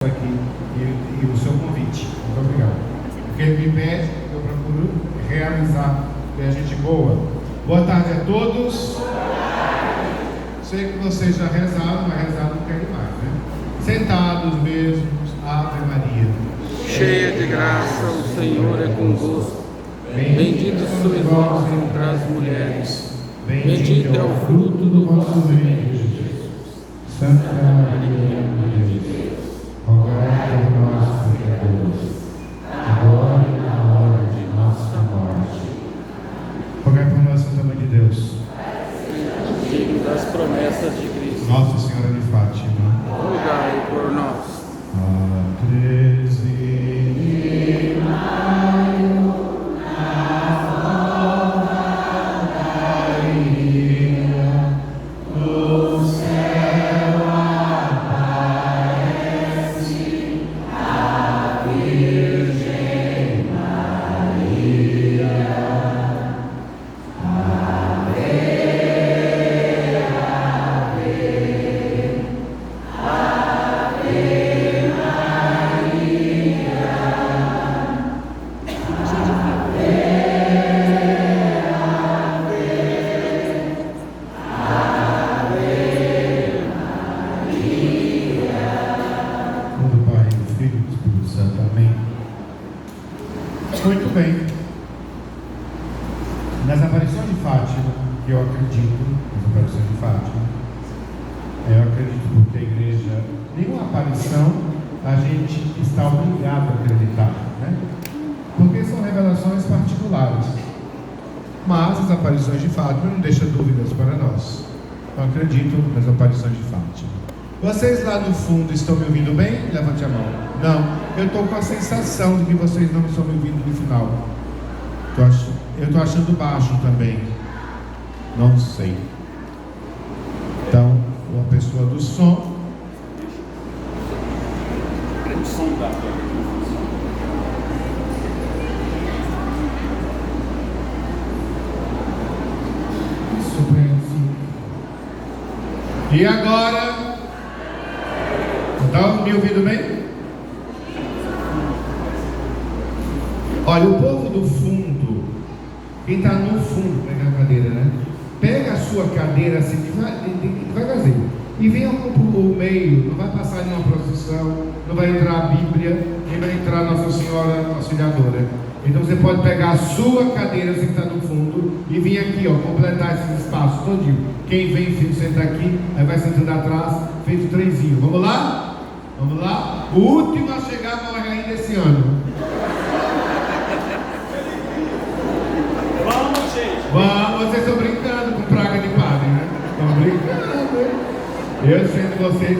aqui e o seu convite. Muito obrigado. O que ele me pede, eu procuro realizar. É gente boa. Boa tarde a todos. Sei que vocês já rezaram, mas rezar não querem mais, né? Sentados mesmos, Ave Maria. Cheia de graça, o Senhor é convosco. Bendito sois vós entre as mulheres. Bendito é o fruto do vosso ventre, Jesus. Santa Maria, Mãe de Deus, rogai por nós, pecadores, agora e na hora de nossa morte. Rogai por nós, Santa Mãe de Deus, Digno das promessas de Cristo. Nossa Senhora de Fátima, Rogai por nós. a 13 de maio, na hora da ilha, no céu aparece a Virgem Maria. Do Pai, do Filho e do Espírito Santo. Amém. Muito bem. Nas aparições de Fátima, que eu acredito, nas aparições de Fátima, eu acredito porque a igreja, nenhuma aparição a gente está obrigado a acreditar, né? Porque são revelações particulares. Mas as aparições de Fátima não deixam dúvidas para nós. Eu acredito nas aparições de Fátima. Vocês lá no fundo estão me ouvindo bem? Levante a mão. Não, eu estou com a sensação de que vocês não estão me ouvindo no final. Eu estou achando baixo também. Não sei. Então, uma pessoa do som. O som da Isso bem assim. E agora? Estão me ouvindo bem? Olha, o povo do fundo, quem está no fundo, pega a cadeira, né? Pega a sua cadeira assim, devagarzinho, e venha para o meio. Não vai passar nenhuma procissão, não vai entrar a Bíblia, nem vai entrar Nossa Senhora Auxiliadora. Então você pode pegar a sua cadeira, você que está no fundo, e vir aqui, ó, completar esse espaço todinho. Quem vem, filho, senta aqui, aí vai sentando atrás, feito trenzinho. Vamos lá? Vamos lá? O último a chegar morre ainda esse ano. Vamos, gente! Vamos, vocês estão brincando com praga de padre, né? Estão brincando, hein? Eu sendo vocês,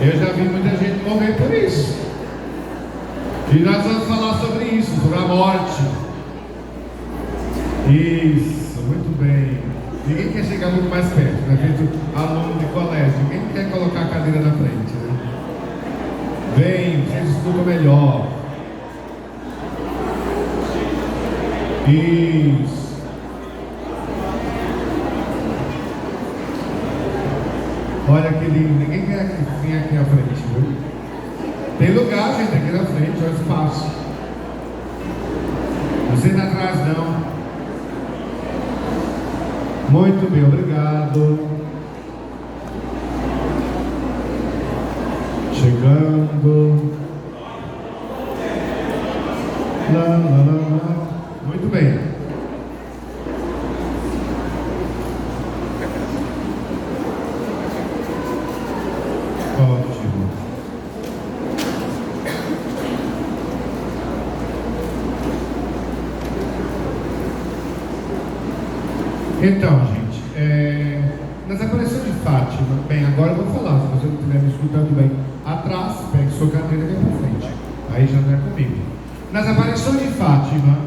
eu já vi muita gente morrer por isso. E nós vamos falar sobre isso, sobre a morte. Isso, muito bem. Ninguém quer chegar muito mais perto, né? Feito aluno de colégio. Ninguém quer colocar a cadeira na frente, né? Vem, vocês escutam melhor. Isso. Olha que lindo. Ninguém quer vir aqui na frente, viu? Tem lugar, gente, aqui na frente, olha o espaço. Você está atrás, não. Muito bem, obrigado. Chegando. Lá, lá, lá, lá. Muito bem. Ótimo. Então, gente, nas aparições de Fátima, bem, agora eu vou falar, se você não estiver me escutando bem, atrás, pegue sua cadeira e vem para frente. Aí já não é comigo. Nas aparições de Fátima,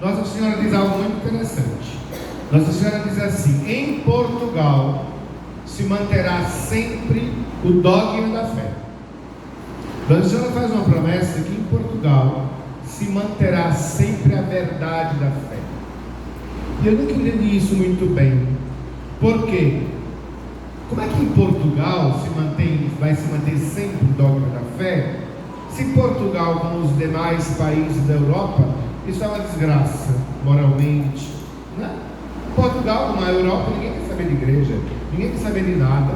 Nossa Senhora diz algo muito interessante. Nossa Senhora diz assim: em Portugal se manterá sempre o dogma da fé. Nossa Senhora faz uma promessa que em Portugal se manterá sempre a verdade da fé. E eu nunca entendi isso muito bem. Por quê? Como é que em Portugal vai se manter sempre o dogma da fé? Se Portugal, como os demais países da Europa, isso é uma desgraça moralmente, né? Portugal, como a Europa, ninguém quer saber de igreja, ninguém quer saber de nada.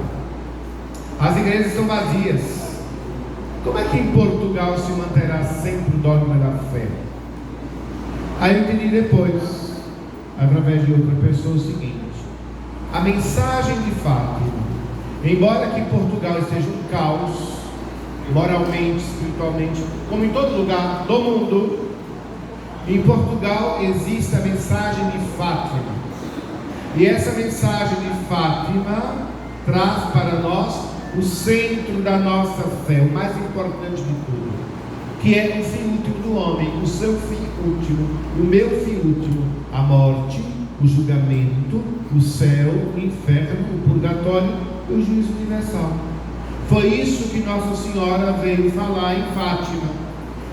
As igrejas são vazias. Como é que em Portugal se manterá sempre o dogma da fé? Aí eu entendi depois, através de outra pessoa, o seguinte: a mensagem de Fátima, embora que em Portugal esteja um caos, moralmente, espiritualmente, como em todo lugar do mundo, em Portugal existe a mensagem de Fátima. E essa mensagem de Fátima traz para nós o centro da nossa fé, o mais importante de tudo, que é o fim último do homem, o seu fim último, o meu fim último, a morte, o julgamento, o céu, o inferno, o purgatório e o juízo universal. Foi isso que Nossa Senhora veio falar em Fátima,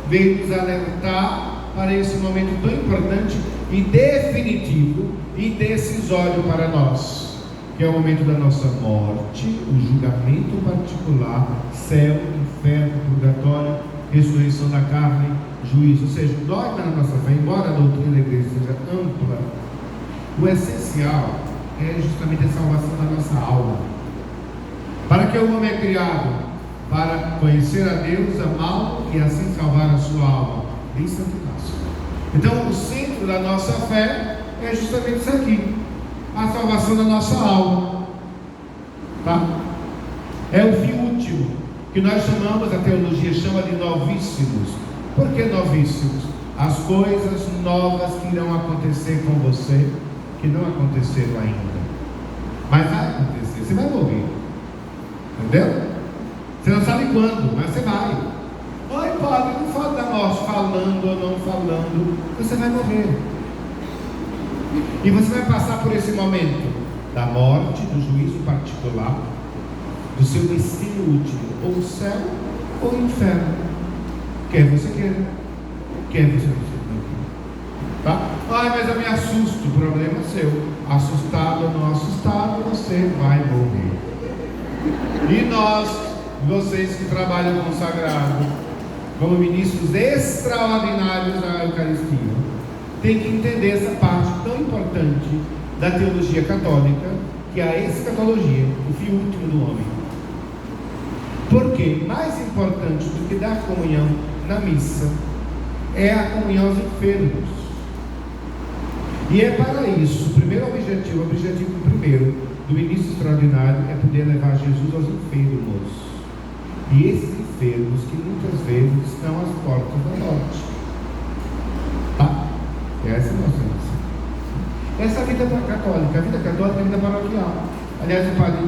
veio nos alertar para esse momento tão importante e definitivo e decisório para nós, que é o momento da nossa morte, o julgamento particular, céu, inferno, purgatório, ressurreição da carne, juízo. Ou seja, o dogma da nossa fé, embora a doutrina da igreja seja ampla, o essencial é justamente a salvação da nossa alma. Para que o homem é criado? Para conhecer a Deus, amá-lo e assim salvar a sua alma. Isso é o que nasce. Então, o centro da nossa fé é justamente isso aqui: a salvação da nossa alma. Tá? É o fim último, que nós chamamos, a teologia chama de novíssimos. Por que novíssimos? As coisas novas que irão acontecer com você, que não aconteceram ainda, mas vai acontecer. Você vai morrer, entendeu? Você não sabe quando, mas você vai. Oi, padre, não fala da morte, falando ou não falando, você vai morrer. E você vai passar por esse momento da morte, do juízo particular, do seu destino último, ou o céu ou o inferno, quer você queira, quer você não queira. Tá? Ai, mas eu me assusto. O problema é seu. Assustado ou não assustado, você vai morrer. E nós, vocês que trabalham com o sagrado, como ministros extraordinários da Eucaristia, tem que entender essa parte tão importante da teologia católica, que é a escatologia, o fim último do homem. Porque mais importante do que dar comunhão na missa é a comunhão aos enfermos. E é para isso, o primeiro objetivo primeiro do ministro extraordinário é poder levar Jesus aos enfermos. E esses enfermos que muitas vezes estão às portas da morte. Tá? Essa é a nossa missão. Essa é a vida católica. A vida católica é a vida paroquial. Aliás, o padre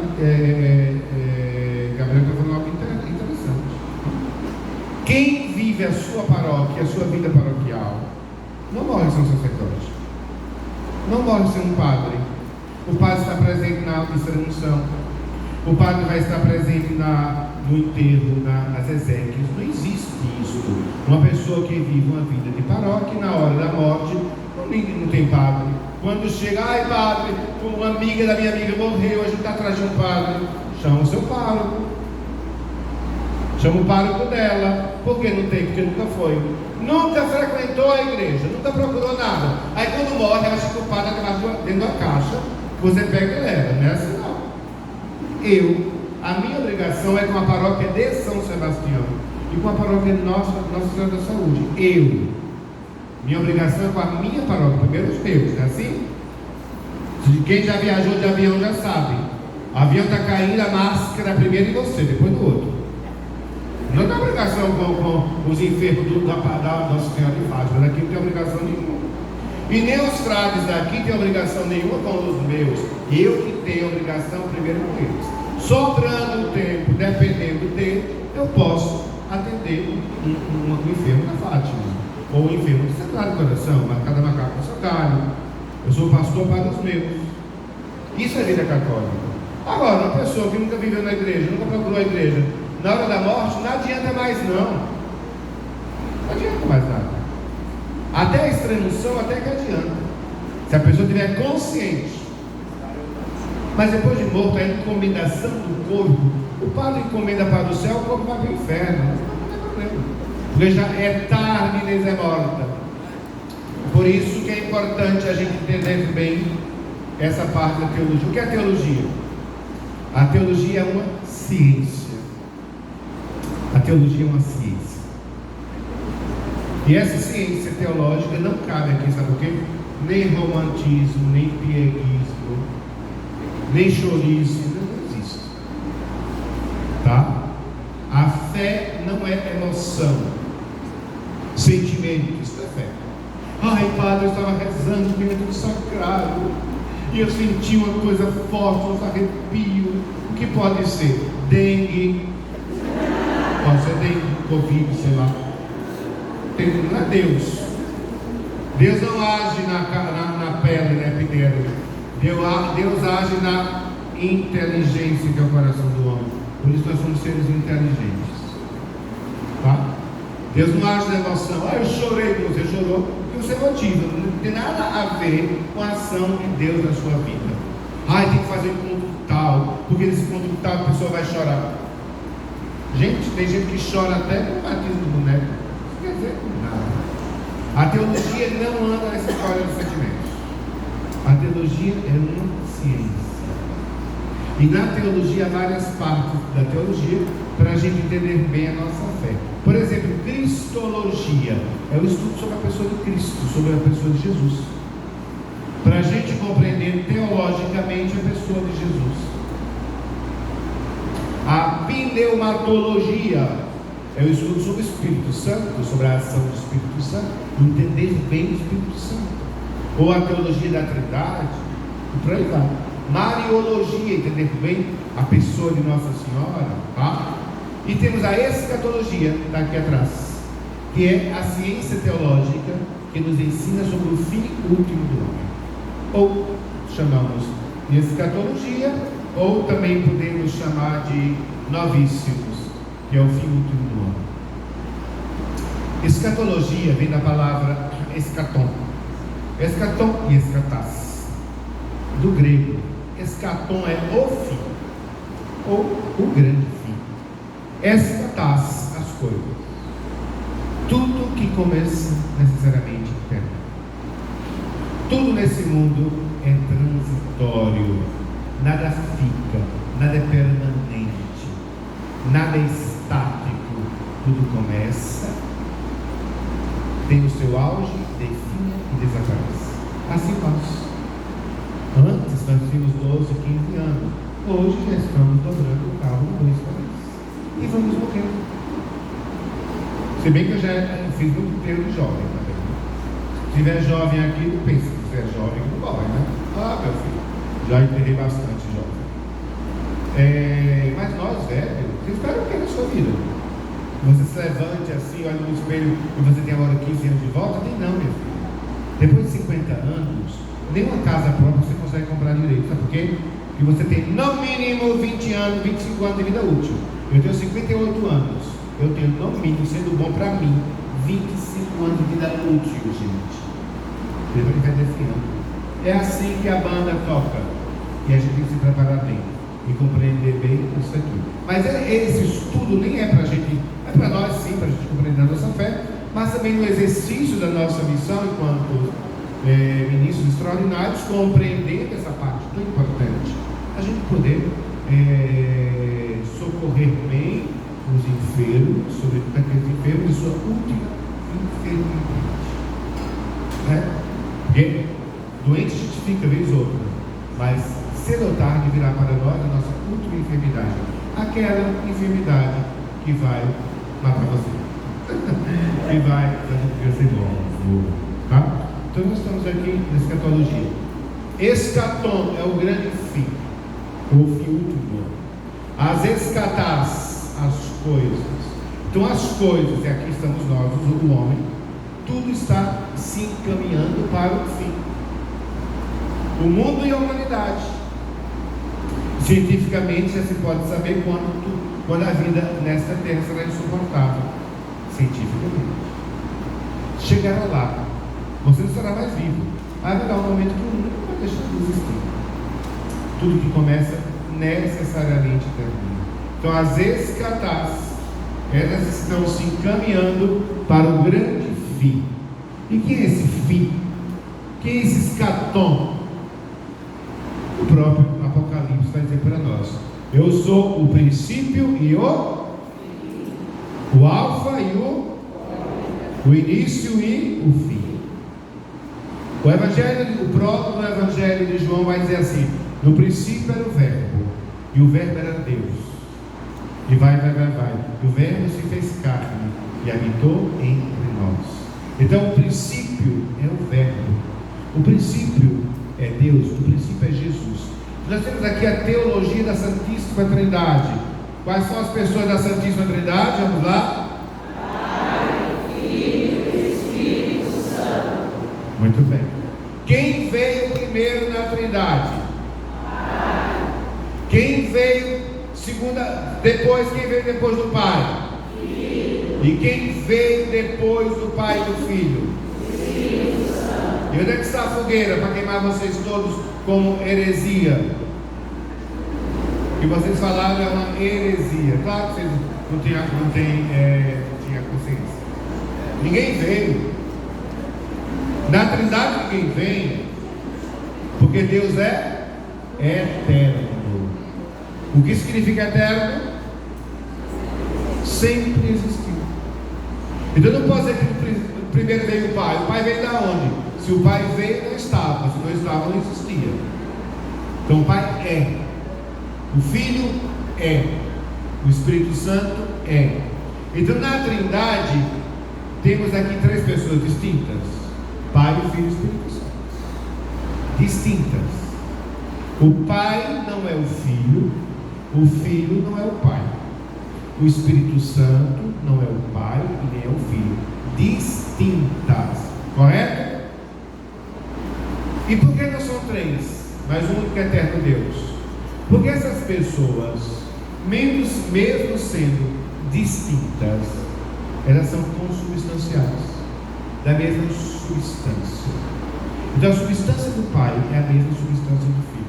Gabriel está falando algo interessante. Quem vive a sua paróquia, a sua vida paroquial, não morre sem um sacerdote, não morre sem um padre. O padre está presente na missa da unção, o padre vai estar presente no enterro, nas exéquias. Não existe isso. Uma pessoa que vive uma vida de paróquia, na hora da morte, não tem padre. Quando chega, ai padre, uma amiga da minha amiga morreu, a gente está atrás de um padre, chama o seu pároco, chama o pároco dela. Por que não tem? Porque nunca foi, nunca frequentou a igreja, nunca procurou nada. Aí quando morre, acha que o padre está dentro da caixa, você pega e leva. Não é assim não. A minha obrigação é com a paróquia de São Sebastião e com a paróquia de Nossa Senhora da Saúde. Minha obrigação é com a minha paróquia, primeiro os meus, não é assim? Quem já viajou de avião já sabe. O avião está caindo, a máscara primeiro em você, depois do outro. Não tem obrigação com os enfermos da Nossa Senhora de Fátima, daqui não tem obrigação nenhuma. E nem os frades daqui têm obrigação nenhuma com os meus. Eu que tenho obrigação primeiro com eles. Sobrando o tempo, dependendo dele, eu posso atender um enfermo da Fátima, ou um enfermo do Sagrado Coração, mas cada macaco com seu galho. Eu sou pastor para os meus. Isso é vida católica. Agora, uma pessoa que nunca viveu na igreja, nunca procurou a igreja, na hora da morte, não adianta mais não. Não adianta mais nada. Até a extremunção, até que adianta. Se a pessoa estiver consciente. Mas depois de morto, a encomendação do corpo, o padre encomenda para o céu, o corpo vai para o inferno. Não tem problema, porque já é tarde e lhes é morta. Por isso que é importante a gente entender bem essa parte da teologia. O que é a teologia? A teologia é uma ciência. A teologia é uma ciência. E essa ciência teológica não cabe aqui, sabe o quê? Nem romantismo, nem pieguismo, nem chorismo, não existe. Tá? A fé não é emoção, sentimento, isso é fé. Ai, padre, eu estava rezando dentro do sacrário e eu senti uma coisa forte, uns arrepios. O que pode ser? Dengue, pode ser dengue, Covid, sei lá. Não é Deus. Deus não age na pele, na epiderme. Deus age na inteligência que é o coração do homem. Por isso nós somos seres inteligentes. Tá? Deus não age na emoção. Ah, eu chorei, você chorou, porque você motiva. Não tem nada a ver com a ação de Deus na sua vida. Ah, tem que fazer um ponto tal, porque nesse ponto tal a pessoa vai chorar. Gente, tem gente que chora até no batismo do boneco. Isso quer dizer nada. A teologia não anda nessa história dos sentimentos. A teologia é uma ciência. E na teologia há várias partes da teologia para a gente entender bem a nossa fé. Por exemplo, cristologia é o estudo sobre a pessoa de Cristo, sobre a pessoa de Jesus, para a gente compreender teologicamente a pessoa de Jesus. A pneumatologia é o estudo sobre o Espírito Santo, sobre a ação do Espírito Santo, entender bem o Espírito Santo. Ou a teologia da Trindade, e por aí vai. Mariologia, entender bem a pessoa de Nossa Senhora, tá? E temos a escatologia, daqui atrás, que é a ciência teológica que nos ensina sobre o fim último do homem. Ou chamamos de escatologia, ou também podemos chamar de novíssimos, que é o fim último do homem. Escatologia vem da palavra escatom. Escatom e escatás, do grego. Escatom é o fim, ou o grande fim. Escatás, as coisas. Tudo que começa necessariamente termina. Tudo nesse mundo é transitório. Nada fica, nada é permanente, nada é estático. Tudo começa, tem o seu auge, define e desaparece. Assim nós. Antes nós tínhamos 12, 15 anos. Hoje já estamos dobrando o carro 2 vezes. E vamos morrer. Se bem que eu já fiz muito tempo de jovem também. Se tiver jovem aqui, não pense que você é jovem, não morre, né? Ah, meu filho, já enterrei bastante jovem. Mas nós, velhos, vocês esperam o que na sua vida? Você se levante assim, olha no espelho e você tem agora 15 anos de volta? Nem não, meu filho. Depois de 50 anos, nenhuma casa própria você consegue comprar direito. Sabe por quê? Porque você tem no mínimo 20 anos, 25 anos de vida útil. Eu tenho 58 anos. Eu tenho no mínimo, sendo bom para mim, 25 anos de vida útil, gente. Depois vai desfiando. É assim que a banda toca. E a gente tem que se preparar bem e compreender bem isso aqui. Mas esse estudo nem é para a gente, é para nós sim, para a gente compreender a nossa fé, mas também no exercício da nossa missão enquanto ministros extraordinários, compreendendo essa parte tão importante, a gente poder socorrer bem os enfermos, sobretudo aqueles enfermos de sua última enfermidade. Porque doente a gente fica vez outra, mas cedo ou tarde virá para nós a nossa última enfermidade, aquela enfermidade que vai matar você, que vai fazer ser bom, tá? Então nós estamos aqui na escatologia. Escatom é o grande fim, o fim último. As escatás, as coisas. Então as coisas, e aqui estamos nós, o homem, tudo está se encaminhando para o fim. O mundo e a humanidade. Cientificamente já se pode saber quando a vida nesta terra será insuportável. Cientificamente. Chegará lá. Você não será mais vivo. Haverá um momento que o mundo vai deixar de existir. Tudo que começa necessariamente termina. Então, as escatás, elas estão se encaminhando para o grande fim. E quem é esse fim? Quem é esse escatom? O próprio Apocalipse vai dizer para nós: eu sou o princípio e o alfa e o início e o fim. O prólogo do Evangelho de João vai dizer assim: no princípio era o verbo, e o verbo era Deus. E vai. E o verbo se fez carne e habitou entre nós. Então o princípio é o verbo, o princípio é Deus, o princípio é Jesus. Nós temos aqui a teologia da Santíssima Trindade. Quais são as pessoas da Santíssima Trindade? Vamos lá? Pai, Filho e Espírito Santo. Muito bem. Quem veio primeiro na Trindade? Pai. Quem veio depois? Quem veio depois do Pai? Filho. E quem veio depois do Pai e do Filho? Espírito Santo. E onde é que está a fogueira para queimar vocês todos como heresia? O que vocês falaram é uma heresia. Claro que vocês não tinham consciência. Ninguém veio. Na Trindade ninguém vem, porque Deus é eterno. O que significa eterno? Sempre existiu. Então não pode dizer que primeiro veio o Pai. O Pai veio da onde? Se o Pai veio, não estava. Se não estava, não existia. Então o Pai é. O Filho é. O Espírito Santo é. Então na Trindade temos aqui três pessoas distintas: Pai, Filho e Espírito Santo. Distintas. O Pai não é o Filho, o Filho não é o Pai, o Espírito Santo não é o Pai e nem é o Filho. Distintas. Correto? E por que não são três, mas o único eterno Deus? Porque essas pessoas, mesmo sendo distintas, elas são consubstanciais, da mesma substância. Então a substância do Pai é a mesma substância do Filho.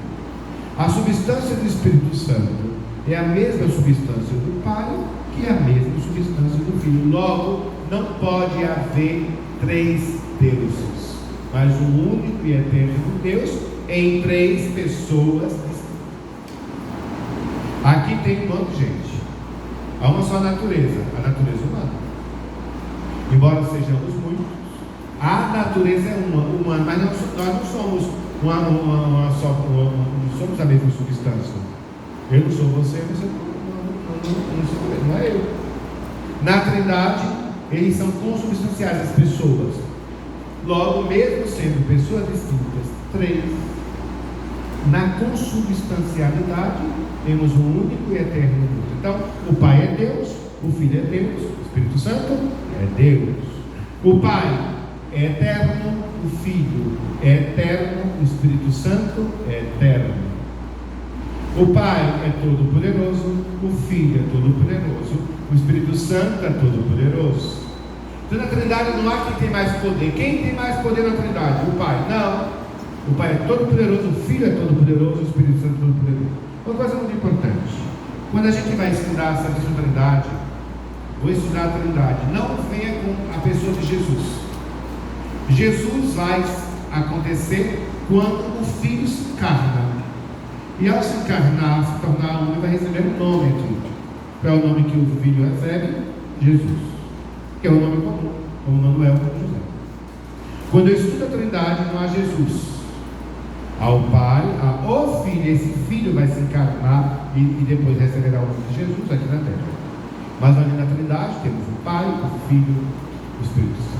A substância do Espírito Santo é a mesma substância do Pai, que é a mesma substância do Filho. Logo, não pode haver três deuses, mas um único e eterno Deus em três pessoas distintas. Aqui tem um monte de gente. Há uma só natureza, a natureza humana. Embora sejamos muitos, a natureza é humana, mas nós não somos não somos a mesma substância. Eu não sou você não é eu. Na Trindade, eles são consubstanciais, as pessoas. Logo, mesmo sendo pessoas distintas, três, na consubstancialidade, temos um único e eterno Deus. Então, o Pai é Deus, o Filho é Deus, o Espírito Santo é Deus. O Pai é eterno, o Filho é eterno, o Espírito Santo é eterno. O Pai é todo-poderoso, o Filho é todo-poderoso, o Espírito Santo é todo-poderoso. Então na Trindade não há quem tem mais poder. Quem tem mais poder na Trindade? O Pai? Não. O Pai é todo-poderoso, o Filho é todo-poderoso, o Espírito Santo é todo-poderoso. Uma coisa muito importante: quando a gente vai estudar a Santíssima Trindade, vou estudar a Trindade, não venha com a pessoa de Jesus. Jesus vai acontecer quando o Filho se encarna. E ao se encarnar, se tornar homem, vai receber um nome aqui. Qual é o nome que o Filho recebe? Jesus. Que é o nome comum, como Manuel, como José. Quando eu estudo a Trindade, não há Jesus. Há o Pai, há o Filho. Esse Filho vai se encarnar e depois receberá o nome de Jesus aqui na terra. Mas ali na Trindade temos o Pai, o Filho e o Espírito Santo.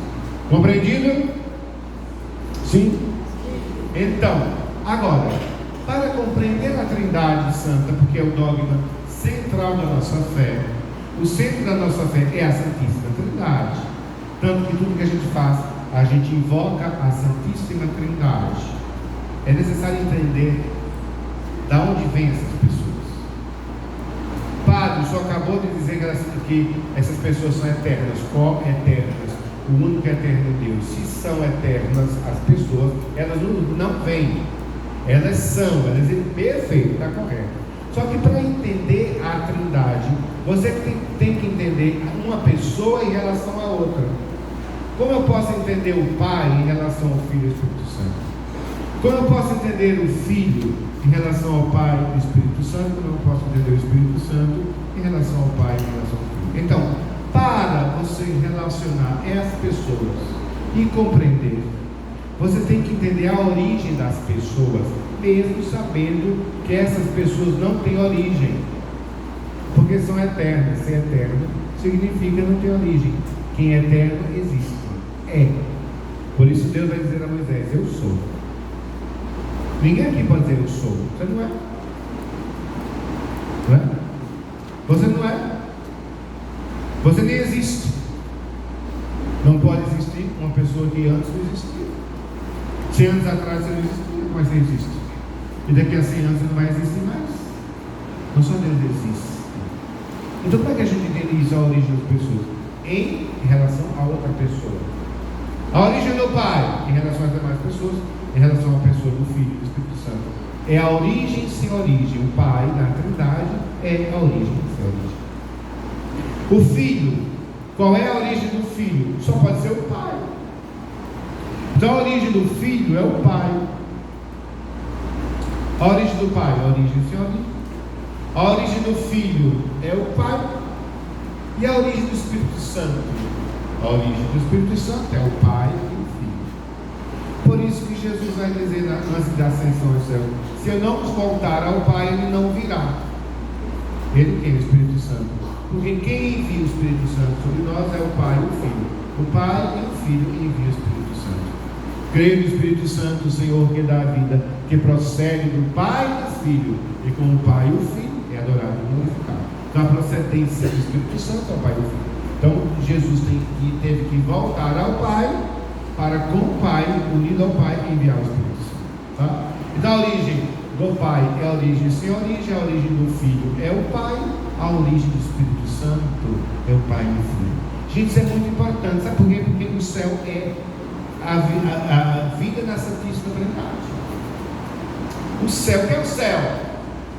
Compreendido? Sim? Então, agora, para compreender a Trindade Santa, porque é o dogma central da nossa fé, o centro da nossa fé é a Santíssima Trindade. Tanto que tudo que a gente faz, a gente invoca a Santíssima Trindade. É necessário entender da onde vêm essas pessoas. Padre, o senhor acabou de dizer que essas pessoas são eternas. Co-eternas. O único eterno Deus. Se são eternas as pessoas, elas não vêm. Elas são, elas é perfeito, está correto. Só que para entender a Trindade, você tem que entender uma pessoa em relação à outra. Como eu posso entender o Pai em relação ao Filho e ao Espírito Santo? Como eu posso entender o Filho em relação ao Pai e ao Espírito Santo? Como eu posso entender o Espírito Santo em relação ao Pai e em relação ao Filho? Então, para você relacionar essas pessoas e compreender, você tem que entender a origem das pessoas, mesmo sabendo que essas pessoas não têm origem, porque são eternas. Ser eterno significa não ter origem. Quem é eterno existe, é. Por isso Deus vai dizer a Moisés: eu sou. Ninguém aqui pode dizer eu sou. Você não é. Não é? Você não é. Você nem existe. Não pode existir uma pessoa que antes não existia. 100 anos atrás você não existia, mas você existe. E daqui a 100 anos você não vai existir mais. Não só Deus existe. Então como é que a gente entende isso, a origem das pessoas? Em relação a outra pessoa. A origem do Pai em relação às demais pessoas, em relação à pessoa do Filho e do Espírito Santo. É a origem sem origem. O Pai na Trindade é a origem sem origem. O Filho, qual é a origem do Filho? Só pode ser o Pai. Então a origem do Filho é o Pai. A origem do Pai é a origem sem origem. A origem do Filho é o Pai. E a origem do Espírito Santo? A origem do Espírito Santo é o Pai e o Filho. Por isso que Jesus vai dizer antes da ascensão ao céu: se eu não voltar ao Pai, ele não virá. Ele tem o Espírito Santo. Porque quem envia o Espírito Santo sobre nós é o Pai e o Filho. O Pai e o Filho enviam o Espírito Santo. Creio no Espírito Santo, o Senhor que dá a vida, que procede do Pai e do Filho, e com o Pai e o Filho é adorado e glorificado. Então a procedência do Espírito Santo é o Pai e o Filho. Então Jesus teve que voltar ao Pai, para com o Pai, unido ao Pai, enviar o Espírito Santo. Tá? Então a origem do Pai é a origem sem origem, a origem do Filho é o Pai, a origem do Espírito Santo é o Pai e o Filho. Gente, isso é muito importante. Sabe por quê? Porque o céu é a vida na Santíssima Trindade. O céu, o que é o céu?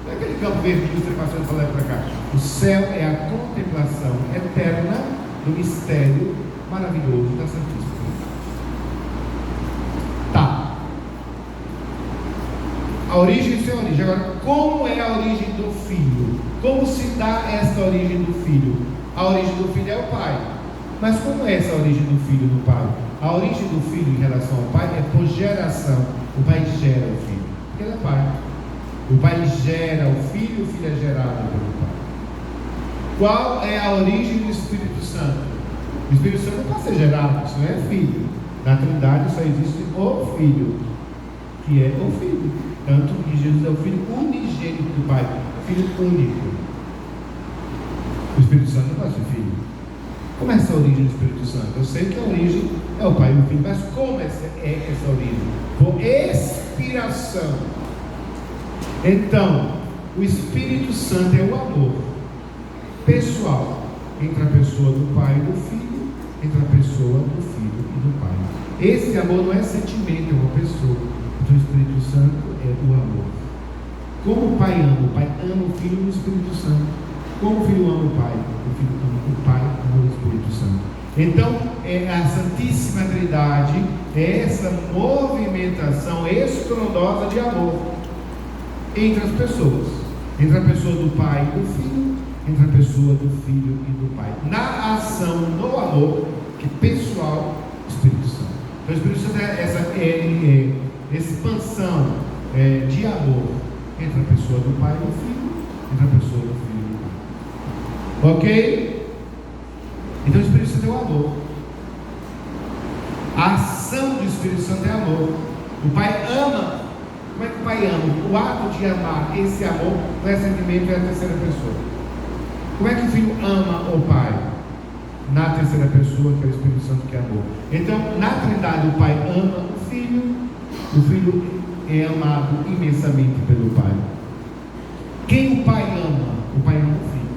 Não é aquele campo verde que você passou para lá e para cá. O céu é a contemplação eterna do mistério maravilhoso da Santíssima Trindade. Tá. A origem sem origem. Agora, como é a origem do Filho? Como se dá essa origem do Filho? A origem do Filho é o Pai. Mas como é essa origem do Filho e do Pai? A origem do Filho em relação ao Pai é por geração. O Pai gera o Filho, porque ele é Pai. O Pai gera o Filho é gerado pelo Pai. Qual é a origem do Espírito Santo? O Espírito Santo não pode ser gerado, isso não é Filho. Na Trindade só existe o Filho, que é o Filho. Tanto que Jesus é o Filho unigênito do Pai, Filho único. O Espírito Santo não pode ser Filho. Como é essa origem do Espírito Santo? Eu sei que a origem é o Pai e o Filho, mas como é essa origem? Por expiração. Então, o Espírito Santo é o amor pessoal entre a pessoa do Pai e do Filho, entre a pessoa do Filho e do Pai. Esse amor não é sentimento, é uma pessoa. Então, o Espírito Santo é o amor. Como o Pai ama o Filho e o Espírito Santo. Como o Filho ama o Pai, o Filho ama o Pai e o Espírito Santo. Então, a Santíssima Trindade é essa movimentação estrondosa de amor entre as pessoas, entre a pessoa do Pai e do Filho, entre a pessoa do Filho e do Pai, na ação, no amor, que pessoal, Espírito Santo. Então, o Espírito Santo é essa expansão de amor entre a pessoa do Pai e do Filho, entre a pessoa do Filho e do Pai. Ok? Então, o Espírito Santo é o amor. A ação do Espírito Santo é amor. O Pai ama. Como é que o Pai ama? O ato de amar, esse amor, não é sentimento, é a terceira pessoa. Como é que o Filho ama o Pai? Na terceira pessoa, que é o Espírito Santo, que é amor. Então, na Trindade, o Pai ama o Filho é amado imensamente pelo Pai. Quem o Pai ama? O Pai ama o Filho.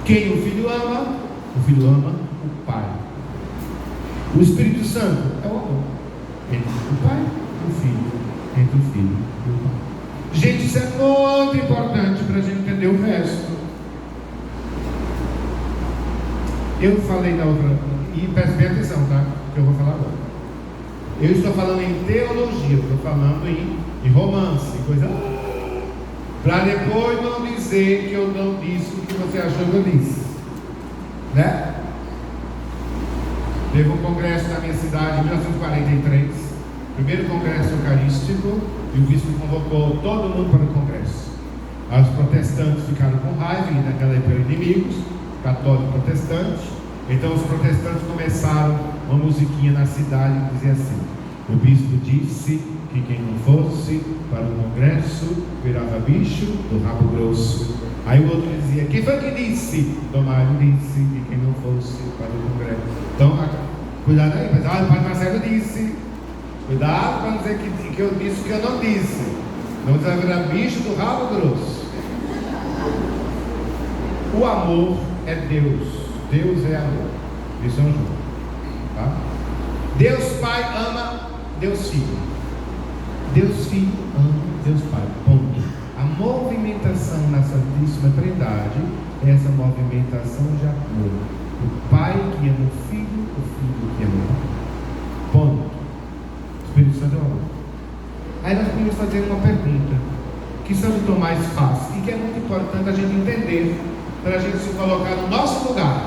Quem o Filho ama? O Filho ama o Pai. O Espírito Santo é o amor entre o Pai e o Filho entre o filho e o pai. Gente, isso é muito importante para a gente entender o resto. Eu falei na outra, e preste bem atenção, tá? Que eu vou falar agora. Eu estou falando em teologia, estou falando em romance, coisa. Para depois não dizer que eu não disse o que você achou que eu disse, né? Teve um congresso na minha cidade em 1943, primeiro congresso eucarístico, e o bispo convocou todo mundo para o congresso. Aí os protestantes ficaram com raiva, e naquela época eram inimigos, católicos e protestantes. Então os protestantes começaram uma musiquinha na cidade que dizia assim: o bispo disse que quem não fosse para o congresso virava bicho do rabo grosso. Aí o outro dizia: quem foi que disse? Dom Mário disse que quem não fosse para o congresso. Então, cuidado aí, mas o padre Marcelo disse. Cuidado para não dizer que eu disse que eu não disse. Não vai virar bicho do rabo grosso. O amor é Deus. Deus é amor. De São João. Tá? Deus Pai ama Deus Filho. Deus Filho ama Deus Pai. Ponto. A movimentação na Santíssima Trindade é essa movimentação de amor. O Pai que ama o Filho que ama o Pai. Ponto. O Espírito Santo é o amor. Aí nós podemos fazer uma pergunta que São Tomás faz e que é muito importante a gente entender para a gente se colocar no nosso lugar.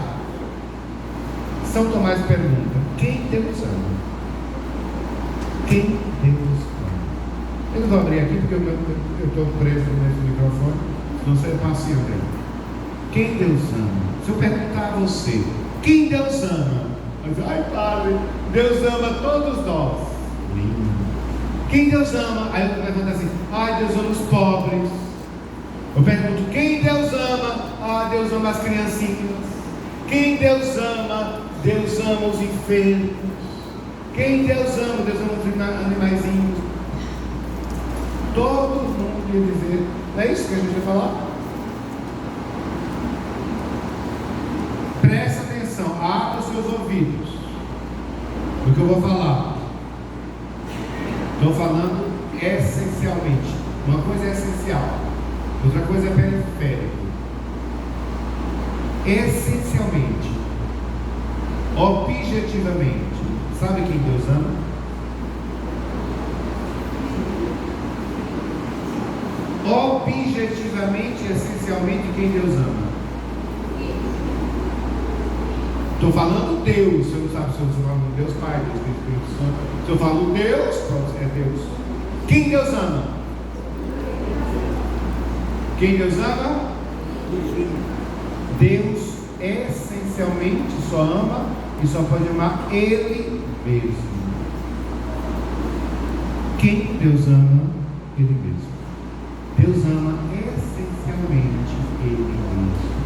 São Tomás pergunta: quem Deus ama? Quem Deus ama? Eu não vou abrir aqui porque eu estou preso nesse microfone, não sei passeio dele. Quem Deus ama? Se eu perguntar a você, quem Deus ama? Mas, ai padre, Deus ama todos nós. Lindo. Quem Deus ama? Aí eu levanto assim: ai, Deus ama os pobres. Eu pergunto: quem Deus ama? Ah, Deus ama as criancinhas. Quem Deus ama? Deus ama os enfermos. Quem Deus ama? Deus ama os animaizinhos. Todo mundo ia dizer. Não é isso que a gente vai falar? Presta atenção, abra os seus ouvidos no que eu vou falar. Estou falando essencialmente. Uma coisa é essencial, outra coisa é periférico. Essencialmente, objetivamente, sabe quem Deus ama? Objetivamente, essencialmente, quem Deus ama? Estou falando Deus. Você não sabe se eu estou falando Deus Pai, Deus Espírito Santo. Se eu falo Deus, é Deus. Quem Deus ama? Quem Deus ama? Deus essencialmente só ama e só pode amar Ele mesmo. Quem Deus ama? Ele mesmo. Deus ama essencialmente Ele mesmo.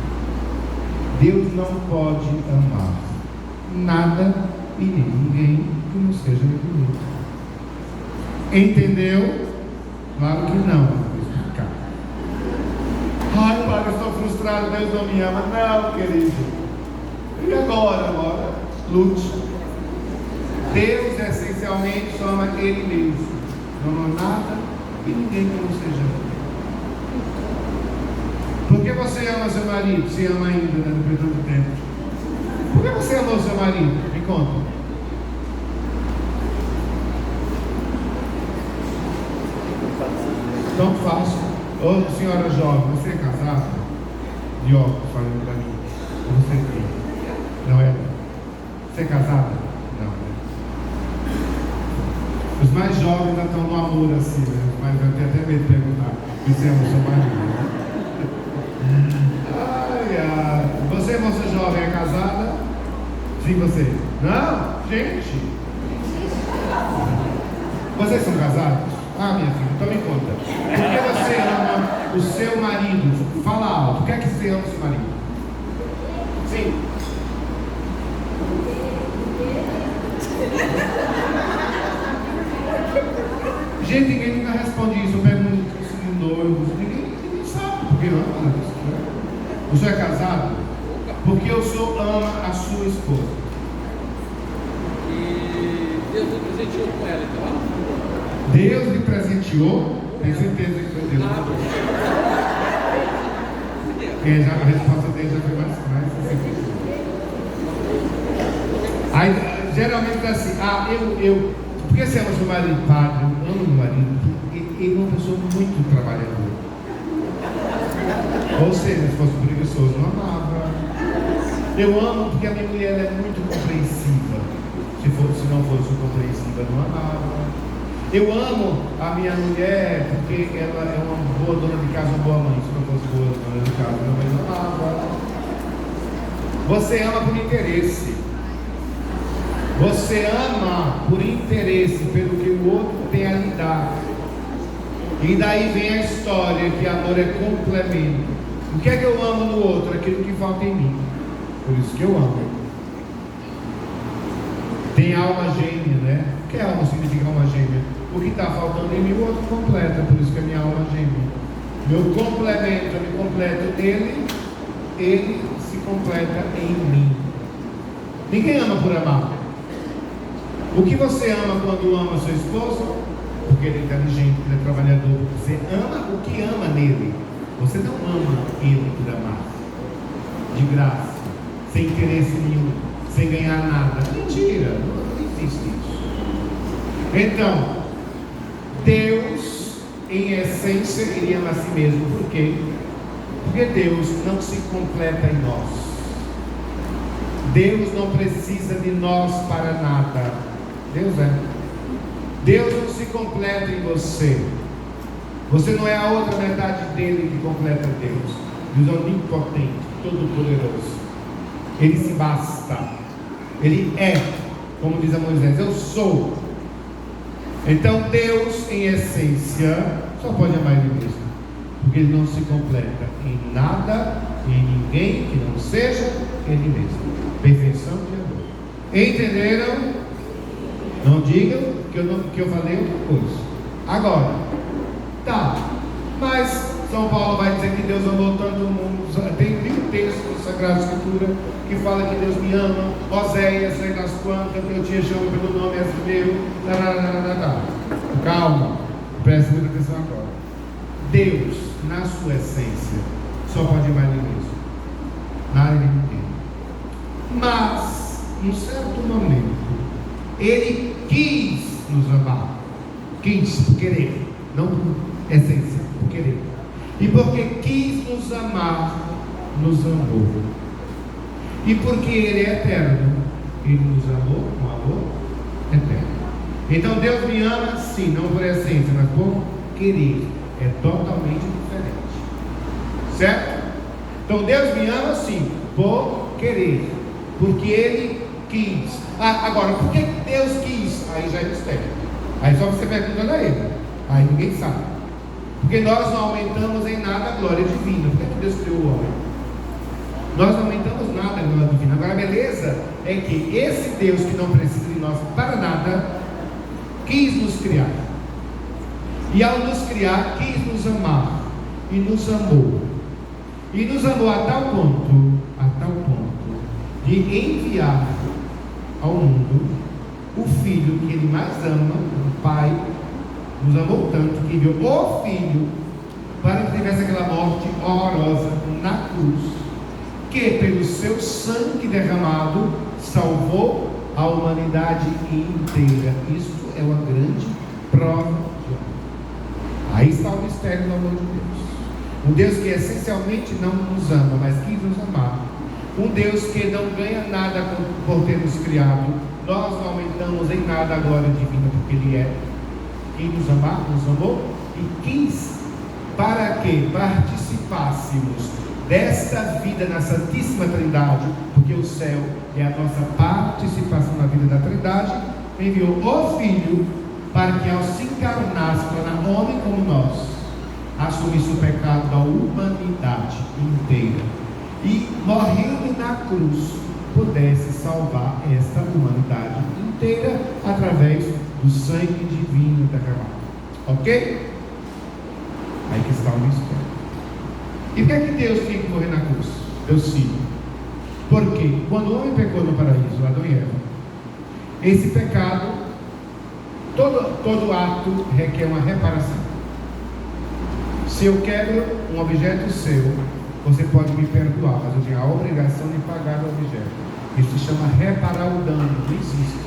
Deus não pode amar nada e nem ninguém que não seja Ele mesmo. Entendeu? Claro que não. Vou explicar. Ai, pai, eu estou frustrado, Deus não me ama. Não, querido. E agora? Lute. Deus essencialmente só ama Ele mesmo. Não ama nada e ninguém que não seja Ele. Por que você ama seu marido? Se ama ainda, né, depois de tanto tempo. Por que você amou seu marido? Me conta. Tão fácil. Ô senhora jovem, você é casada? De óculos, falando para mim. Você tem. Não é? Você é casada? Não. Os mais jovens ainda estão no amor assim, né? Mas eu tenho até medo de perguntar. Você ama seu marido? Né? Você, moça jovem, é casada? Sim, você. Não? Gente. Vocês são casados? Ah, minha filha, então me conta. Por que você ama o seu marido? Fala alto. Por que é que você ama o seu marido? Sim. Gente, ninguém nunca responde isso. Eu pergunto se noivos. Ninguém sabe por que ama isso. O senhor é casado? Porque o senhor ama a sua esposa. E Deus me presenteou com ela, então. Deus lhe presenteou, tem certeza que foi Deus. A resposta dele já foi mais assim. Aí, geralmente é assim, por que você ama seu marido? Padre, eu amo meu marido, porque ele é uma pessoa muito trabalhadora. Ou seja, se fosse preguiçoso, não amava. Eu amo porque a minha mulher é muito compreensiva. Se não fosse compreensiva, não amava. Eu amo a minha mulher porque ela é uma boa dona de casa, uma boa mãe. Se não fosse boa dona de casa, minha mãe não amava. Você ama por interesse. Você ama por interesse, pelo que o outro tem a lhe dar. E daí vem a história que amor é complemento. O que é que eu amo no outro? Aquilo que falta em mim. Por isso que eu amo. Tem alma gêmea, né? O que alma significa alma gêmea? O que está faltando em mim, o outro completa. Por isso que é minha alma gêmea. Meu complemento, eu me completo ele se completa em mim. Ninguém ama por amar. O que você ama quando ama seu esposo? Porque ele é inteligente, ele é trabalhador. Você ama o que ama nele. Você não ama ele por amar. De graça, sem interesse nenhum, sem ganhar nada. Mentira, não existe isso. Então, Deus, em essência, ele ama a si mesmo. Por quê? Porque Deus não se completa em nós. Deus não precisa de nós para nada. Deus é. Deus não se completa em você. Você não é a outra metade dele que completa Deus. Deus é onipotente, todo-poderoso. Ele se basta. Ele é, como diz a Moisés, eu sou. Então Deus, em essência, só pode amar Ele mesmo. Porque Ele não se completa em nada, em ninguém que não seja Ele mesmo. Perfeição de amor. Entenderam? Não digam que eu falei outra coisa. Agora, tá, mas São Paulo vai dizer que Deus amou tanto o mundo. Tem um texto da Sagrada Escritura que fala que Deus me ama. Oséias, sei das quantas, que eu te chamo pelo nome, és meu. Calma, preste muita atenção agora. Deus, na sua essência, só pode amar Ele mesmo. Nada de ninguém. Mas, em certo momento, Ele quis nos amar. Quis, por querer. Não por essência, por querer. E porque quis nos amar, nos amou. E porque Ele é eterno, Ele nos amou com amor eterno. Então Deus me ama, sim, não por essência, mas por querer. É totalmente diferente. Certo? Então Deus me ama, sim, por querer. Porque Ele quis. Agora, por que Deus quis? Aí já é mistério. Aí só você perguntando a Ele. Aí ninguém sabe. Porque nós não aumentamos em nada a glória divina. Por que Deus criou o homem? Nós não aumentamos nada a glória divina. Agora a beleza é que esse Deus que não precisa de nós para nada, quis nos criar. E ao nos criar, quis nos amar. E nos amou. E nos amou a tal ponto, de enviar ao mundo o Filho que Ele mais ama, o Pai, nos amou tanto que enviou o Filho para que tivesse aquela morte horrorosa na cruz, que pelo seu sangue derramado salvou a humanidade inteira. Isto é uma grande prova de amor. Aí está o mistério do amor de Deus. Um Deus que essencialmente não nos ama, mas quis nos amar. Um Deus que não ganha nada por ter nos criado. Nós não aumentamos em nada a glória divina, porque Ele é. Quem nos amar, nos amou e quis para que participássemos desta vida na Santíssima Trindade, porque o céu é a nossa participação na vida da Trindade. Enviou o Filho para que ao se encarnar, se tornar homem como nós, assumisse o pecado da humanidade inteira e morrendo na cruz pudesse salvar esta humanidade inteira através do sangue divino derramado. Ok? Aí que está o mistério. E por que é que Deus tinha que morrer na cruz? Deus sim. Porque quando o homem pecou no paraíso, Adão e Eva, esse pecado Todo ato requer uma reparação. Se eu quebro um objeto seu, você pode me perdoar, mas eu tenho a obrigação de pagar o objeto. Isso se chama reparar o dano. Não existe.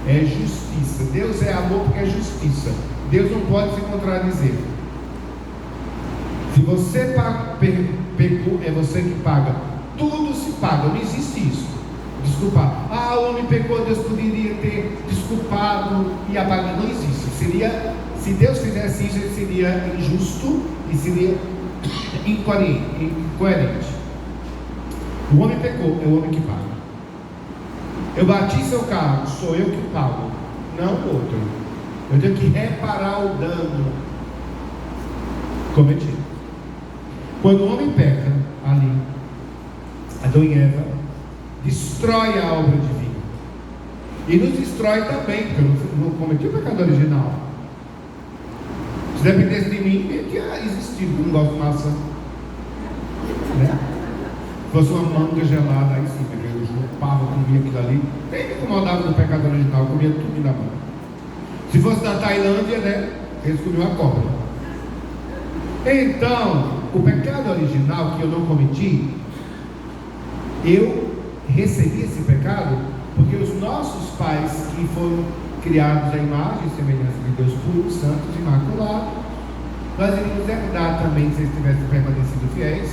É justiça. Deus é amor porque é justiça. Deus não pode se contradizer. Se você pecou, é você que paga. Tudo se paga. Não existe isso. Desculpar. O homem pecou, Deus poderia ter desculpado e apagado. Não existe. Se Deus fizesse isso, ele seria injusto e seria incoerente. O homem pecou, é o homem que paga. Eu bati seu carro, sou eu que pago, não o outro. Eu tenho que reparar o dano cometido. Quando o homem peca ali, Adão e Eva destrói a obra divina e nos destrói também, porque eu não cometi o pecado original. Se dependesse de mim, ele tinha existido. Eu não gosto de maçã, né? Se fosse uma manga gelada, aí sim, eu chupava, comia aquilo ali, nem me incomodava do pecado original, eu comia tudo na mão. Se fosse na Tailândia, né, eles comiam a cobra. Então, o pecado original que eu não cometi, eu recebi esse pecado porque os nossos pais, que foram criados à imagem e semelhança de Deus puro, santos e imaculados, nós iríamos herdar também, se eles tivessem permanecido fiéis,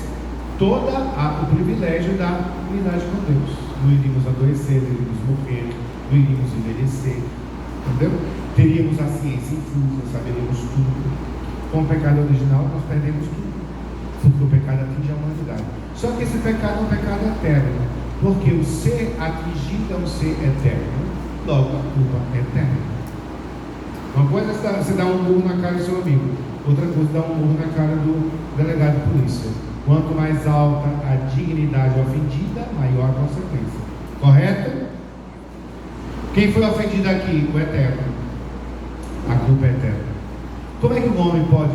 todo o privilégio da unidade com Deus. Não iríamos adoecer, não iríamos morrer, não iríamos envelhecer, entendeu? Teríamos a ciência infusa, saberíamos tudo. Com o pecado original nós perdemos tudo, porque o pecado atinge a humanidade. Só que esse pecado é um pecado eterno, porque o ser atingido é um ser eterno, logo a culpa é eterna. Uma coisa é você dar um murro na cara do seu amigo, outra coisa é dar um murro na cara do delegado de polícia. Quanto mais alta a dignidade ofendida, maior a consequência. Correto? Quem foi ofendido aqui? O eterno. A culpa é eterna. Como é que o homem pode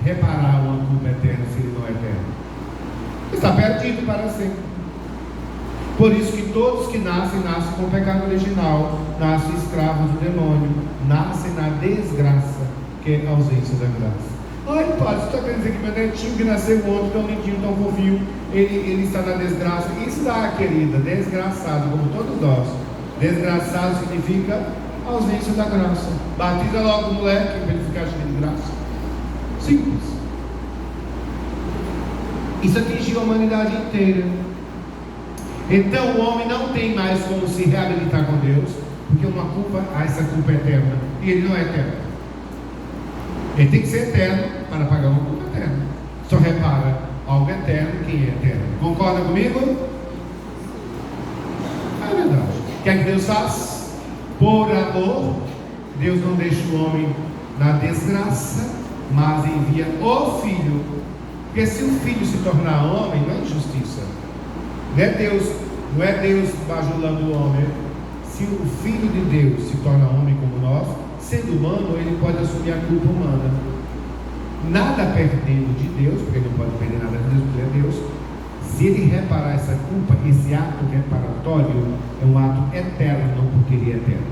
reparar uma culpa eterna se ele não é eterno? Está perdido para sempre. Por isso que todos que nascem com o pecado original, nascem escravos do demônio, nascem na desgraça, que é a ausência da graça. Ai, pai, você está querendo dizer que meu netinho que nasceu ontem, tão lindinho, tão fofinho, ele está na desgraça? Está, querida, desgraçado, como todos nós. Desgraçado significa ausência da graça. Batiza logo o moleque para ele ficar cheio de graça. Simples. Isso atingiu a humanidade inteira. Então o homem não tem mais como se reabilitar com Deus, porque essa culpa é eterna, e ele não é eterno. Ele tem que ser eterno para pagar uma culpa eterna. Só repara algo eterno quem é eterno. Concorda comigo? É verdade. O que é que Deus faz? Por amor, Deus não deixa o homem na desgraça, mas envia o Filho. Porque se o Filho se tornar homem, não é injustiça. Não é Deus bajulando o homem. Se o Filho de Deus se torna homem como nós, sendo humano, ele pode assumir a culpa humana. Nada perdendo de Deus, porque ele não pode perder nada de Deus, porque é Deus. Se ele reparar essa culpa, esse ato reparatório é um ato eterno, porque ele é eterno.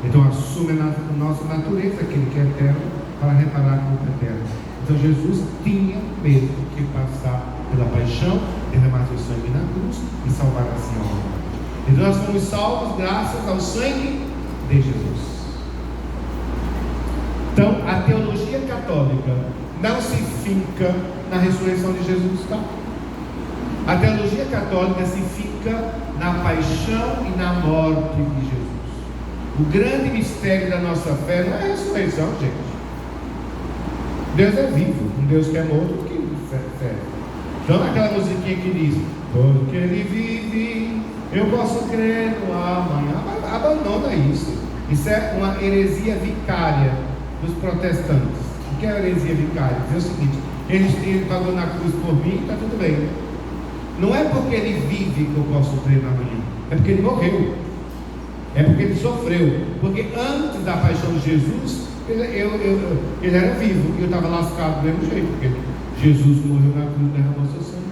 Então assume a nossa natureza, aquele que é eterno, para reparar a culpa eterna. Então Jesus tinha mesmo que passar pela paixão, derramar seu sangue na cruz e salvar assim a alma. Então nós fomos salvos graças ao sangue de Jesus. Então a teologia católica não se finca na ressurreição de Jesus, tá? A teologia católica se fica na paixão e na morte de Jesus. O grande mistério da nossa fé não é a ressurreição, gente. Deus é vivo, um Deus que é morto que serve. Então aquela musiquinha que diz: porque ele vive, eu posso crer no amanhã. Abandona isso. Isso é uma heresia vicária dos protestantes. O que é heresia vicária? Diz o seguinte: ele pagou na cruz por mim, está tudo bem. Não é porque ele vive que eu posso crer na manhã, é porque ele morreu, é porque ele sofreu. Porque antes da paixão de Jesus, ele era vivo e eu estava lascado do mesmo jeito, porque Jesus morreu na cruz e derramou seu sangue.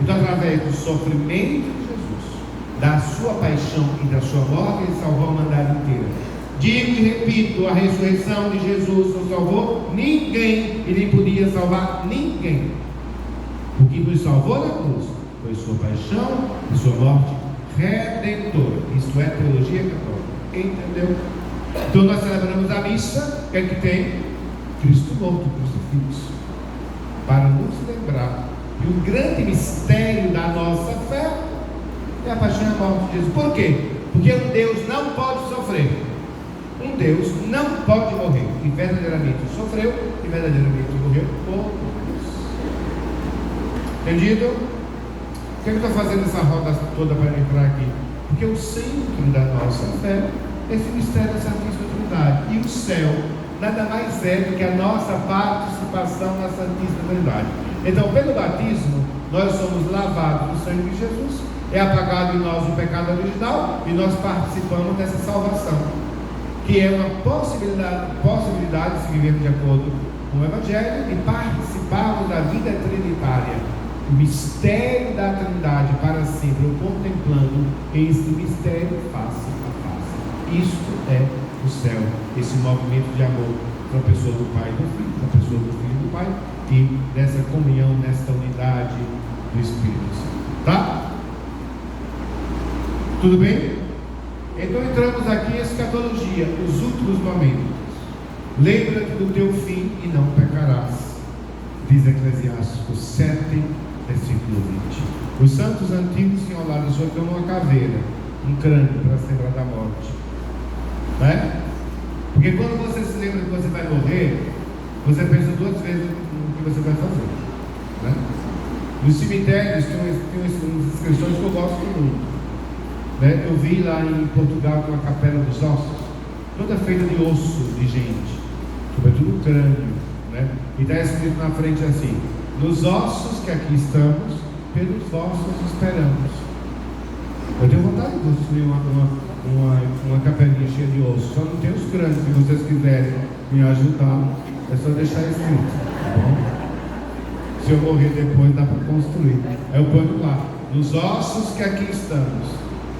Então, através do sofrimento de Jesus, da sua paixão e da sua morte, ele salvou a humanidade inteira. Digo e repito, a ressurreição de Jesus não salvou ninguém e nem podia salvar ninguém. O que nos salvou na cruz foi sua paixão e sua morte redentora. Isso é teologia católica. Entendeu? Então nós celebramos a missa, que é que tem Cristo morto, crucifixo, para nos lembrar que o grande mistério da nossa fé é a paixão e a morte de Jesus. Por quê? Porque um Deus não pode sofrer. Um Deus não pode morrer. E verdadeiramente sofreu e verdadeiramente morreu por nós. Entendido? Por que eu estou fazendo essa roda toda para entrar aqui? Porque o centro da nossa fé é esse mistério da Santíssima Trindade. E o céu nada mais é do que a nossa participação na Santíssima Trindade. Então, pelo batismo, nós somos lavados no sangue de Jesus, é apagado em nós o pecado original e nós participamos dessa salvação, que é uma possibilidade de se viver de acordo com o Evangelho e participarmos da vida trinitária, o mistério da Trindade para sempre, eu contemplando esse mistério face a face. Isto é o céu, esse movimento de amor da pessoa do Pai e do Filho, da pessoa do Filho e do Pai, e nessa comunhão, nessa unidade do Espírito Santo. Tá? Tudo bem? Então entramos aqui em escatologia, os últimos momentos. Lembra-te do teu fim e não pecarás, diz Eclesiastes 7, versículo 20. Os santos antigos tinham ao lado da sua cama uma caveira, um crânio para se lembrar da morte, né? Porque quando você se lembra que você vai morrer, você pensa duas vezes no que você vai fazer, né? Nos cemitérios tem umas inscrições que eu gosto muito. Eu vi lá em Portugal uma capela dos ossos, toda feita de osso de gente, sobretudo o crânio, né? E está escrito na frente assim: nos ossos que aqui estamos, pelos ossos esperamos. Eu tenho vontade de construir uma capelinha cheia de ossos, só não tem os crânios. Se vocês quiserem me ajudar, é só deixar escrito, tá bom? Se eu morrer depois, dá para construir. Aí eu ponho lá: nos ossos que aqui estamos,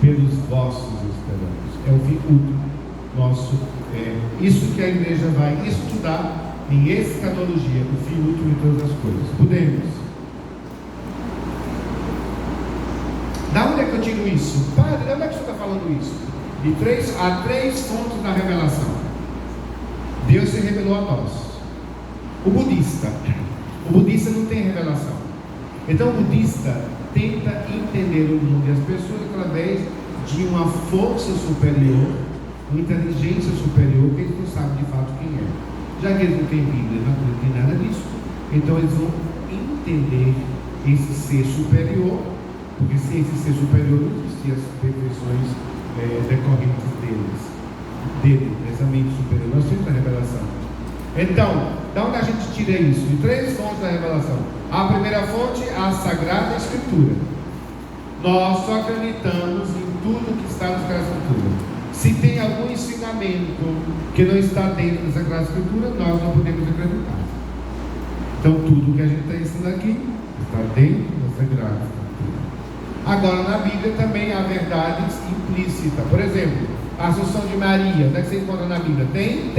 pelos vossos esperamos. É o fim último nosso. Isso que a igreja vai estudar em escatologia, o fim último de todas as coisas. Podemos. Da onde é que eu tiro isso? Padre, de onde é que o senhor está falando isso? Há três fontes da revelação. Deus se revelou a nós. O budista não tem revelação. Então o budista tenta entender o mundo e as pessoas através de uma força superior, uma inteligência superior, que eles não sabem de fato quem é. Já que eles não têm Bíblia, não tem nada disso, então eles vão entender esse ser superior, porque sem esse ser superior não existiam as perfeições decorrentes dele, dessa mente superior. Nós temos a revelação. Então, da onde a gente tira isso? De três fontes da revelação. A primeira fonte é a Sagrada Escritura. Nós só acreditamos em tudo que está na Sagrada Escritura. Se tem algum ensinamento que não está dentro da Sagrada Escritura, nós não podemos acreditar. Então tudo que a gente está ensinando aqui está dentro da Sagrada Escritura. Agora na Bíblia também há verdades implícitas. Por exemplo, a Assunção de Maria. Onde é que você encontra na Bíblia? Tem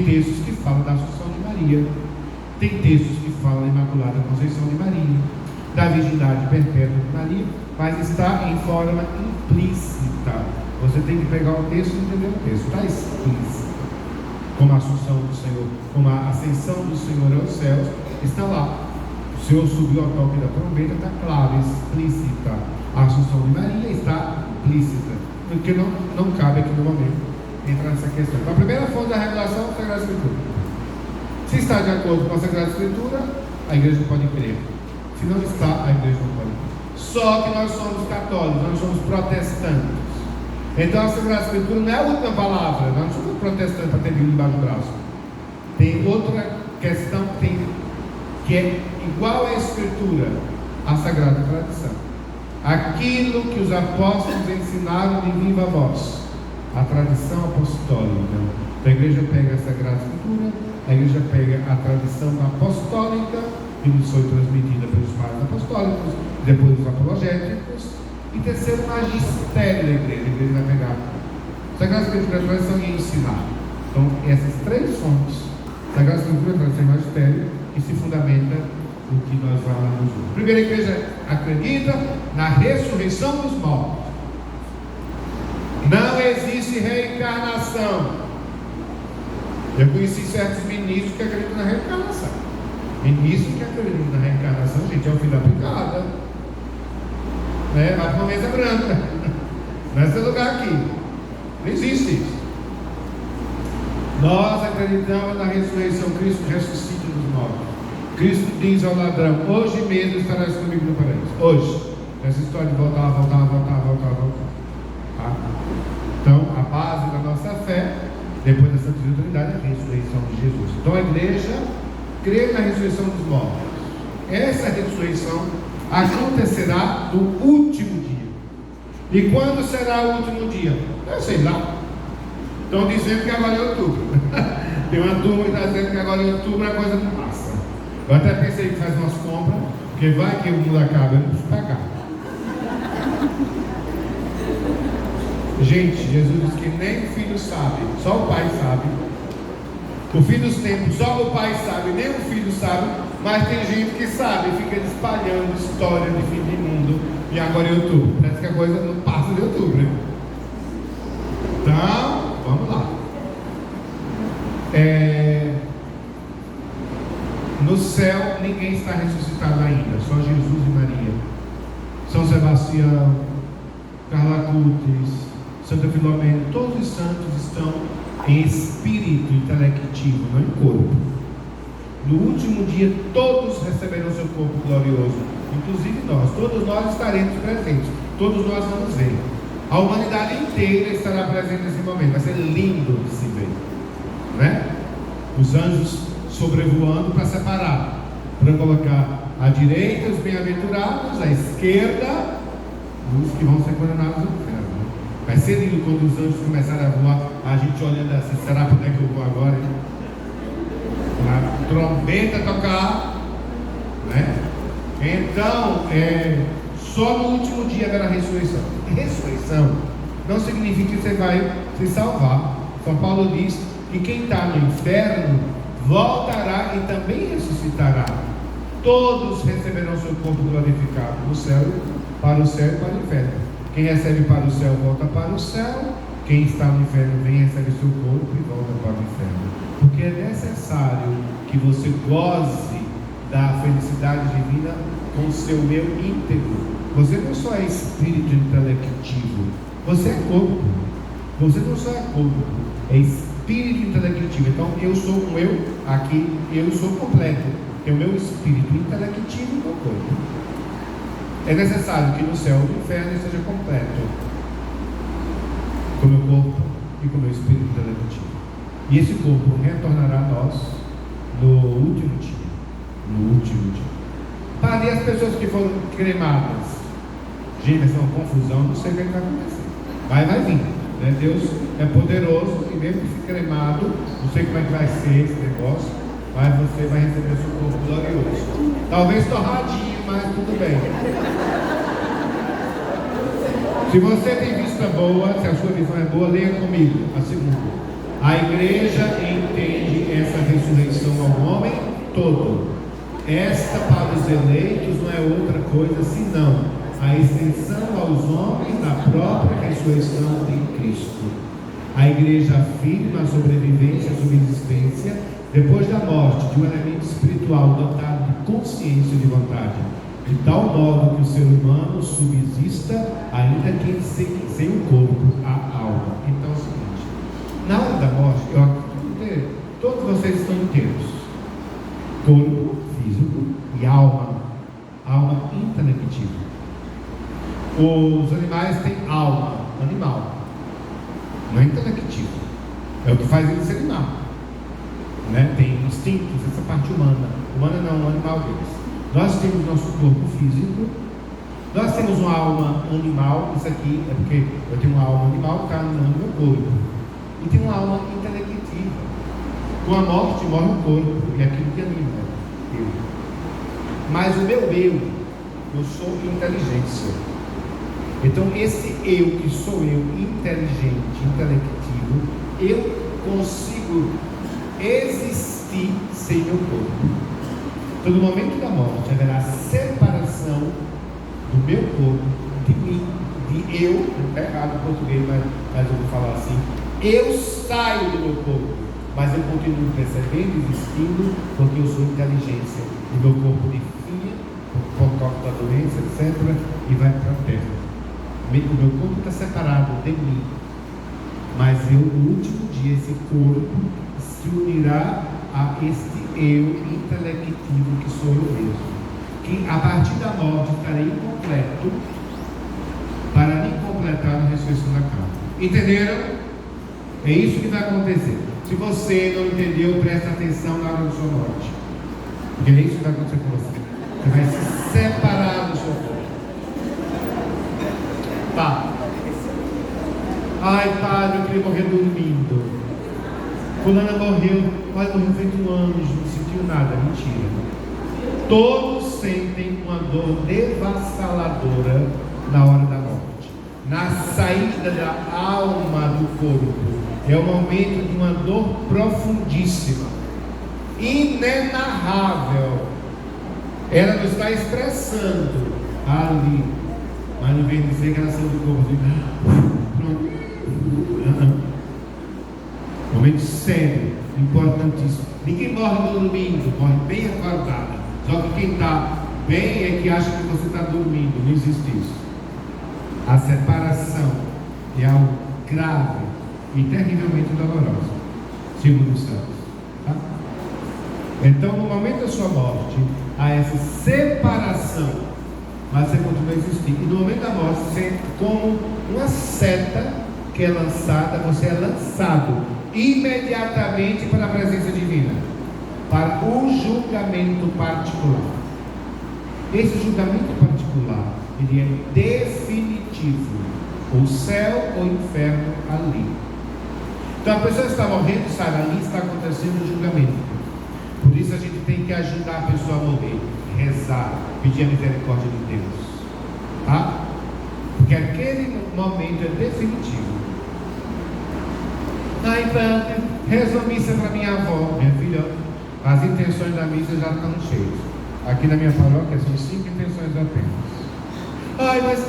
textos que falam da Assunção de Maria. Tem textos que falam da Imaculada Conceição de Maria, da Virgindade Perpétua de Maria, mas está em forma implícita. Você tem que pegar o texto e entender o texto. Está explícito. Como a Assunção do Senhor, como a Ascensão do Senhor aos céus, está lá. O Senhor subiu ao toque da trombeta, está claro, explícita. A Assunção de Maria está implícita, porque não cabe aqui no momento entrar nessa questão. Então, a primeira fonte da revelação é a Sagrada Escritura. Se está de acordo com a Sagrada Escritura, a igreja não pode crer. Se não está, a igreja não pode crer. Só que nós somos católicos, nós somos protestantes. Então a Sagrada Escritura não é a última palavra. Nós não somos protestantes para ter Bíblia embaixo do braço. Tem outra questão que é igual à Escritura, a Sagrada Tradição. Aquilo que os apóstolos ensinaram de viva voz, a tradição apostólica. Então a igreja pega a Sagrada Escritura, a igreja pega a tradição apostólica, que nos foi transmitida pelos pais apostólicos, depois os apologéticos, e terceiro, o magistério da igreja. A igreja vai pegar Sagrada Escritura, tradição e ensinar. Então, essas três fontes, Sagrada Escritura, tradição e magistério, que se fundamenta no que nós falamos hoje. A primeira igreja acredita na ressurreição dos mortos. Não existe reencarnação. Eu conheci certos ministros que acreditam na reencarnação. Ministros que acreditam na reencarnação, gente, é o fim da picada. Né? Vai para uma mesa branca. Nesse lugar aqui. Não existe isso. Nós acreditamos na ressurreição. Cristo ressuscita dos mortos. Cristo diz ao ladrão: hoje mesmo estarás comigo no paraíso. Hoje. Essa história de voltar. Tá? Então, a base da nossa fé, depois da Santa Trindade, é a ressurreição de Jesus. Então, a igreja crê na ressurreição dos mortos. Essa ressurreição acontecerá no último dia. E quando será o último dia? Eu sei lá. Estão dizendo que agora é outubro. Tem uma turma que está dizendo que agora é outubro, a coisa não passa. Eu até pensei que faz umas compras, porque vai que o mundo acaba, eu não preciso pagar. Gente, Jesus diz que nem o filho sabe, só o pai sabe. O fim dos tempos, só o pai sabe, nem o filho sabe. Mas tem gente que sabe e fica espalhando história de fim de mundo. E agora é outubro. Parece que a coisa não passa de outubro, né? Então, vamos lá. No céu, ninguém está ressuscitado ainda. Só Jesus e Maria. São Sebastião, Carla Cutis, Santa Filomena, todos os santos estão em espírito intelectivo, não em corpo. No último dia, todos receberão seu corpo glorioso, inclusive nós. Todos nós estaremos presentes, todos nós vamos ver. A humanidade inteira estará presente nesse momento. Vai ser lindo de se ver, né? Os anjos sobrevoando para separar, para colocar à direita os bem-aventurados, à esquerda os que vão ser condenados ao inferno. Vai ser lindo quando os anjos começarem a voar, a gente olhando assim: será para onde é que eu vou agora, hein? A trombeta tocar, né? Então, só no último dia haverá ressurreição. Ressurreição não significa que você vai se salvar. São Paulo diz que quem está no inferno voltará e também ressuscitará. Todos receberão seu corpo glorificado no céu, para o céu e para o inferno. Quem recebe para o céu volta para o céu. Quem está no inferno vem, recebe seu corpo e volta para o inferno. Porque é necessário que você goze da felicidade divina com o seu eu íntegro. Você não só é espírito intelectivo, você é corpo. Você não só é corpo, é espírito intelectivo. Então eu sou um eu aqui, eu sou completo. É o meu espírito intelectivo e meu corpo. É necessário que no céu e no inferno esteja completo, com o meu corpo e com o meu espírito intelectivo. E esse corpo retornará a nós no último dia. No último dia. Para as pessoas que foram cremadas, gente, essa é uma confusão, não sei o que vai acontecer. Vai vir, né? Deus é poderoso, e mesmo que fique cremado, não sei como é que vai ser esse negócio, mas você vai receber seu corpo glorioso. Talvez torradinho, mas tudo bem. Se você tem vista boa, se a sua visão é boa, leia comigo a segunda. A igreja entende essa ressurreição ao homem todo. Esta para os eleitos não é outra coisa senão a extensão aos homens da própria ressurreição de Cristo. A igreja afirma a sobrevivência, a subsistência depois da morte de um elemento espiritual dotado de consciência e de vontade, de tal modo que o ser humano subsista, ainda que sem o corpo, a alma. Então é o seguinte: na hora da morte, eu acredito que todos vocês estão inteiros, corpo físico e alma intelectiva. Os animais têm alma animal, não é intelectiva. É o que faz eles ser animal, né? Tem instintos, essa parte humana não, o animal deles. Nós temos nosso corpo físico, nós temos uma alma animal. Isso aqui é porque eu tenho uma alma animal que está no meu corpo, e tem uma alma intelectiva. Com a morte morre o corpo e aquilo que anima eu. Mas o meu eu sou inteligência. Então esse eu, que sou eu, inteligente, intelectivo, eu consigo existir sem meu corpo. Então no momento da morte haverá separação do meu corpo, de mim, de eu, não é errado em português, mas eu vou falar assim, eu saio do meu corpo, mas eu continuo percebendo, existindo, porque eu sou inteligência, e meu corpo definha, por causa da doença, etc., e vai para a terra. O meu corpo está separado de mim, mas eu, no último dia, esse corpo se unirá a este eu intelectivo que sou eu mesmo, que a partir da morte estarei incompleto para me completar na ressurreição da carne. Entenderam? É isso que vai acontecer. Se você não entendeu, presta atenção na hora da sua morte, porque é isso que vai acontecer com você. Você vai se separar do seu corpo. Tá. Ai, padre, eu queria morrer dormindo. Fulana morreu, mas morreu feito um anjo, não sentiu nada. Mentira. Todos sentem uma dor devassaladora na hora da morte, na saída da alma do corpo. É o momento de uma dor profundíssima, inenarrável. Ela não está expressando ali, mas não vem dizer que ela saiu do corpo. Momento sério, importantíssimo. Ninguém morre dormindo, morre bem acordada. Só que quem está bem é que acha que você está dormindo. Não existe isso. A separação é algo grave e terrivelmente doloroso, segundo os santos. Tá? Então, no momento da sua morte, há essa separação, mas você continua a existir. E no momento da morte, você, como uma seta que é lançada, você é lançado imediatamente para a presença divina, para o julgamento particular. Esse julgamento particular, ele é definitivo, o céu ou o inferno ali. Então a pessoa está morrendo, sabe, ali está acontecendo o julgamento. Por isso a gente tem que ajudar a pessoa a morrer, rezar, pedir a misericórdia de Deus, tá? Porque aquele momento é definitivo. Aí, padre, reza a missa para minha avó. Minha filha, as intenções da missa já estão cheias. Aqui na minha paróquia são 5 intenções apenas. Ai, mas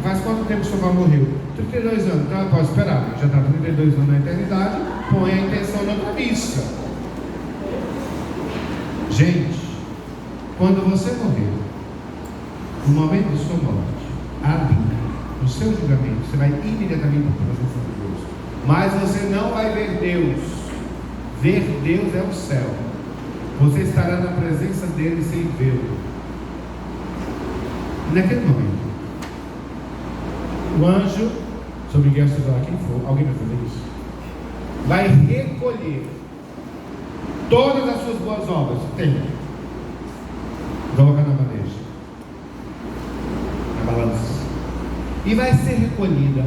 faz quanto tempo sua avó morreu? 32 anos. Então ela pode esperar, já está 32 anos na eternidade, põe a intenção na outra missa. Gente, quando você morrer, no momento de sua morte, ali, no seu julgamento, você vai imediatamente para a presença de Deus. Mas você não vai ver Deus. Ver Deus é o céu. Você estará na presença dele sem vê-lo. Naquele momento, o anjo, sobre quem estudar quem for, alguém vai fazer isso, vai recolher todas as suas boas obras. Tem. Coloca na bandeja, na balança, e vai ser recolhida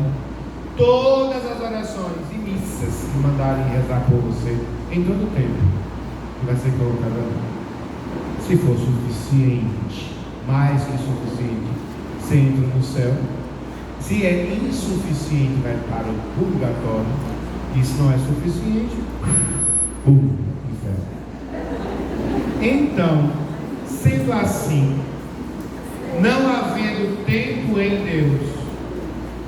todas as orações e missas que mandarem rezar por você em todo o tempo, que vai ser colocada lá. Se for suficiente, mais que suficiente, você entra no céu. Se é insuficiente, vai para o purgatório. E se não é suficiente, o inferno. Então, sendo assim, não havendo tempo em Deus,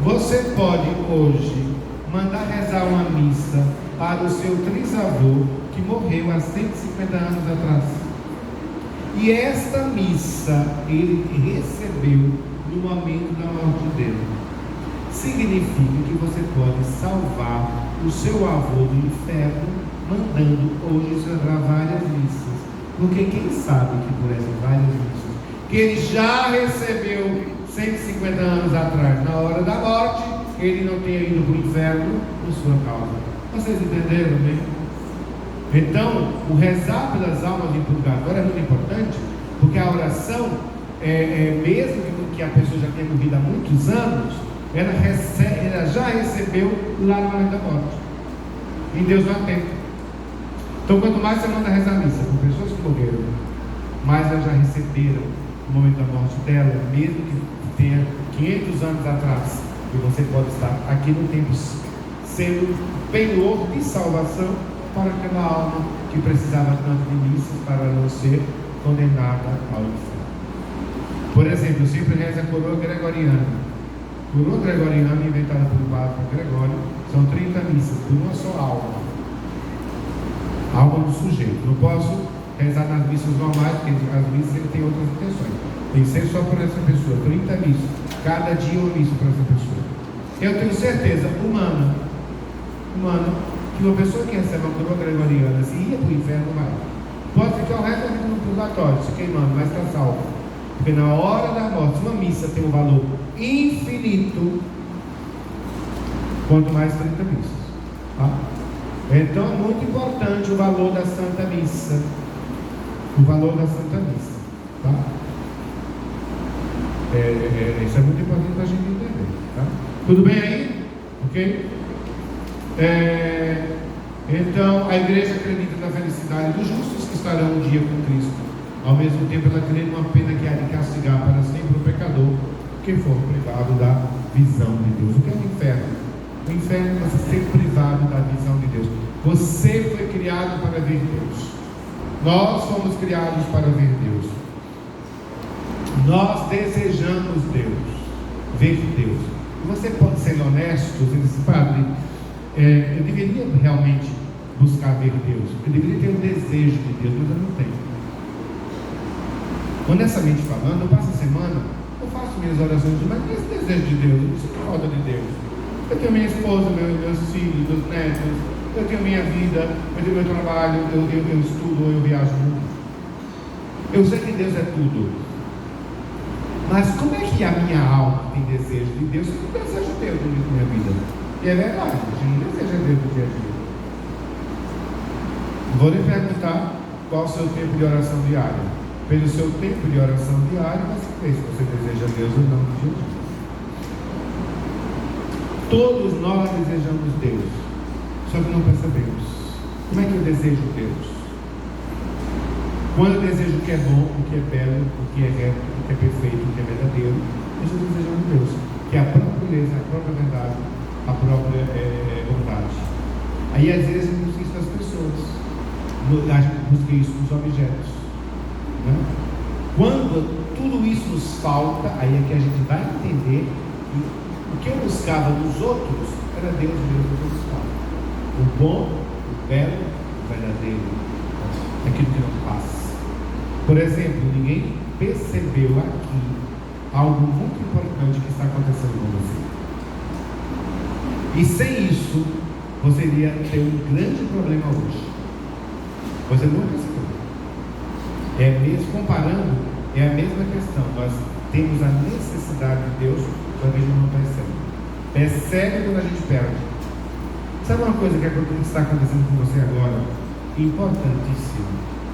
você pode hoje mandar rezar uma missa para o seu trisavô que morreu há 150 anos atrás. E esta missa ele recebeu no momento da morte dele. Significa que você pode salvar o seu avô do inferno mandando hoje celebrar várias missas. Porque quem sabe que por essas várias missas que ele já recebeu 150 anos atrás, na hora da morte, ele não tenha ido para o inferno por sua causa. Vocês entenderam, né? Então, o rezar pelas almas em purgatório é muito importante, porque a oração, mesmo que a pessoa já tenha morrido há muitos anos, ela já recebeu lá no momento da morte. Em Deus não há tempo. Então, quanto mais você manda rezar missa por pessoas que morreram, mais elas já receberam no momento da morte dela, mesmo que tenha 500 anos atrás, e você pode estar aqui no tempo sendo penhor de salvação para aquela alma que precisava tanto de missas para não ser condenada ao inferno. Por exemplo, eu sempre rezo a coroa gregoriana. Coroa gregoriana, inventada pelo Papa Gregório, são 30 missas por uma só alma. Alma do sujeito. Não posso rezar nas missas normais, porque as missas ele tem outras intenções. Tem que ser só por essa pessoa. 30 missas. Cada dia uma missa para essa pessoa. Eu tenho certeza, humana, que uma pessoa que recebe uma coroa gregoriana, se ia para o inferno, não vai. Pode ficar o resto da vida no purgatório, se queimando, mas está salvo. Porque na hora da morte, uma missa tem um valor infinito, quanto mais 30 missas. Tá? Então é muito importante o valor da Santa Missa. O valor da Santa Missa. Tá? Isso é muito importante para a gente entender. Tá? Tudo bem aí? Ok? Então, a igreja acredita na felicidade dos justos que estarão um dia com Cristo. Ao mesmo tempo, ela crê numa pena que há de castigar para sempre o pecador que for privado da visão de Deus. O que é o inferno? O inferno é você ser privado da visão de Deus. Você foi criado para ver Deus. Nós fomos criados para ver Deus. Nós desejamos Deus, ver Deus. E você pode ser honesto e dizer, padre, eu deveria realmente buscar ver Deus. Eu deveria ter um desejo de Deus, mas eu não tenho. Honestamente falando, eu passo a semana, eu faço minhas orações, mas não esse desejo de Deus, eu não sinto falta de Deus. Eu tenho minha esposa, meus filhos, meus netos, eu tenho minha vida, eu tenho meu trabalho, eu estudo, eu viajo muito. Eu sei que Deus é tudo. Mas como é que a minha alma tem desejo de Deus? Eu não desejo Deus na minha vida. E é verdade, a gente não deseja Deus no dia a dia. Vou lhe perguntar qual o seu tempo de oração diária. Pelo seu tempo de oração diária, você vê se você deseja Deus ou não no dia a dia. Todos nós desejamos Deus, só que não percebemos. Como é que eu desejo Deus? Quando eu desejo o que é bom, o que é belo, o que é reto, o que é perfeito, o que é verdadeiro, eu estou desejando Deus, que é a própria beleza, a própria verdade, a própria vontade. Aí às vezes eu busco isso das pessoas, a gente busca isso nos objetos, né? Quando tudo isso nos falta, aí é que a gente vai entender que o que eu buscava nos outros era Deus mesmo que eu buscava. O bom, o belo, o verdadeiro, aquilo que não passa. Por exemplo, ninguém percebeu aqui algo muito importante que está acontecendo com você. E sem isso, você iria ter um grande problema hoje. Você não percebeu. É mesmo, comparando, é a mesma questão. Nós temos a necessidade de Deus, só que a gente não percebe. Percebe quando a gente perde. Sabe uma coisa que está acontecendo com você agora? Importantíssimo.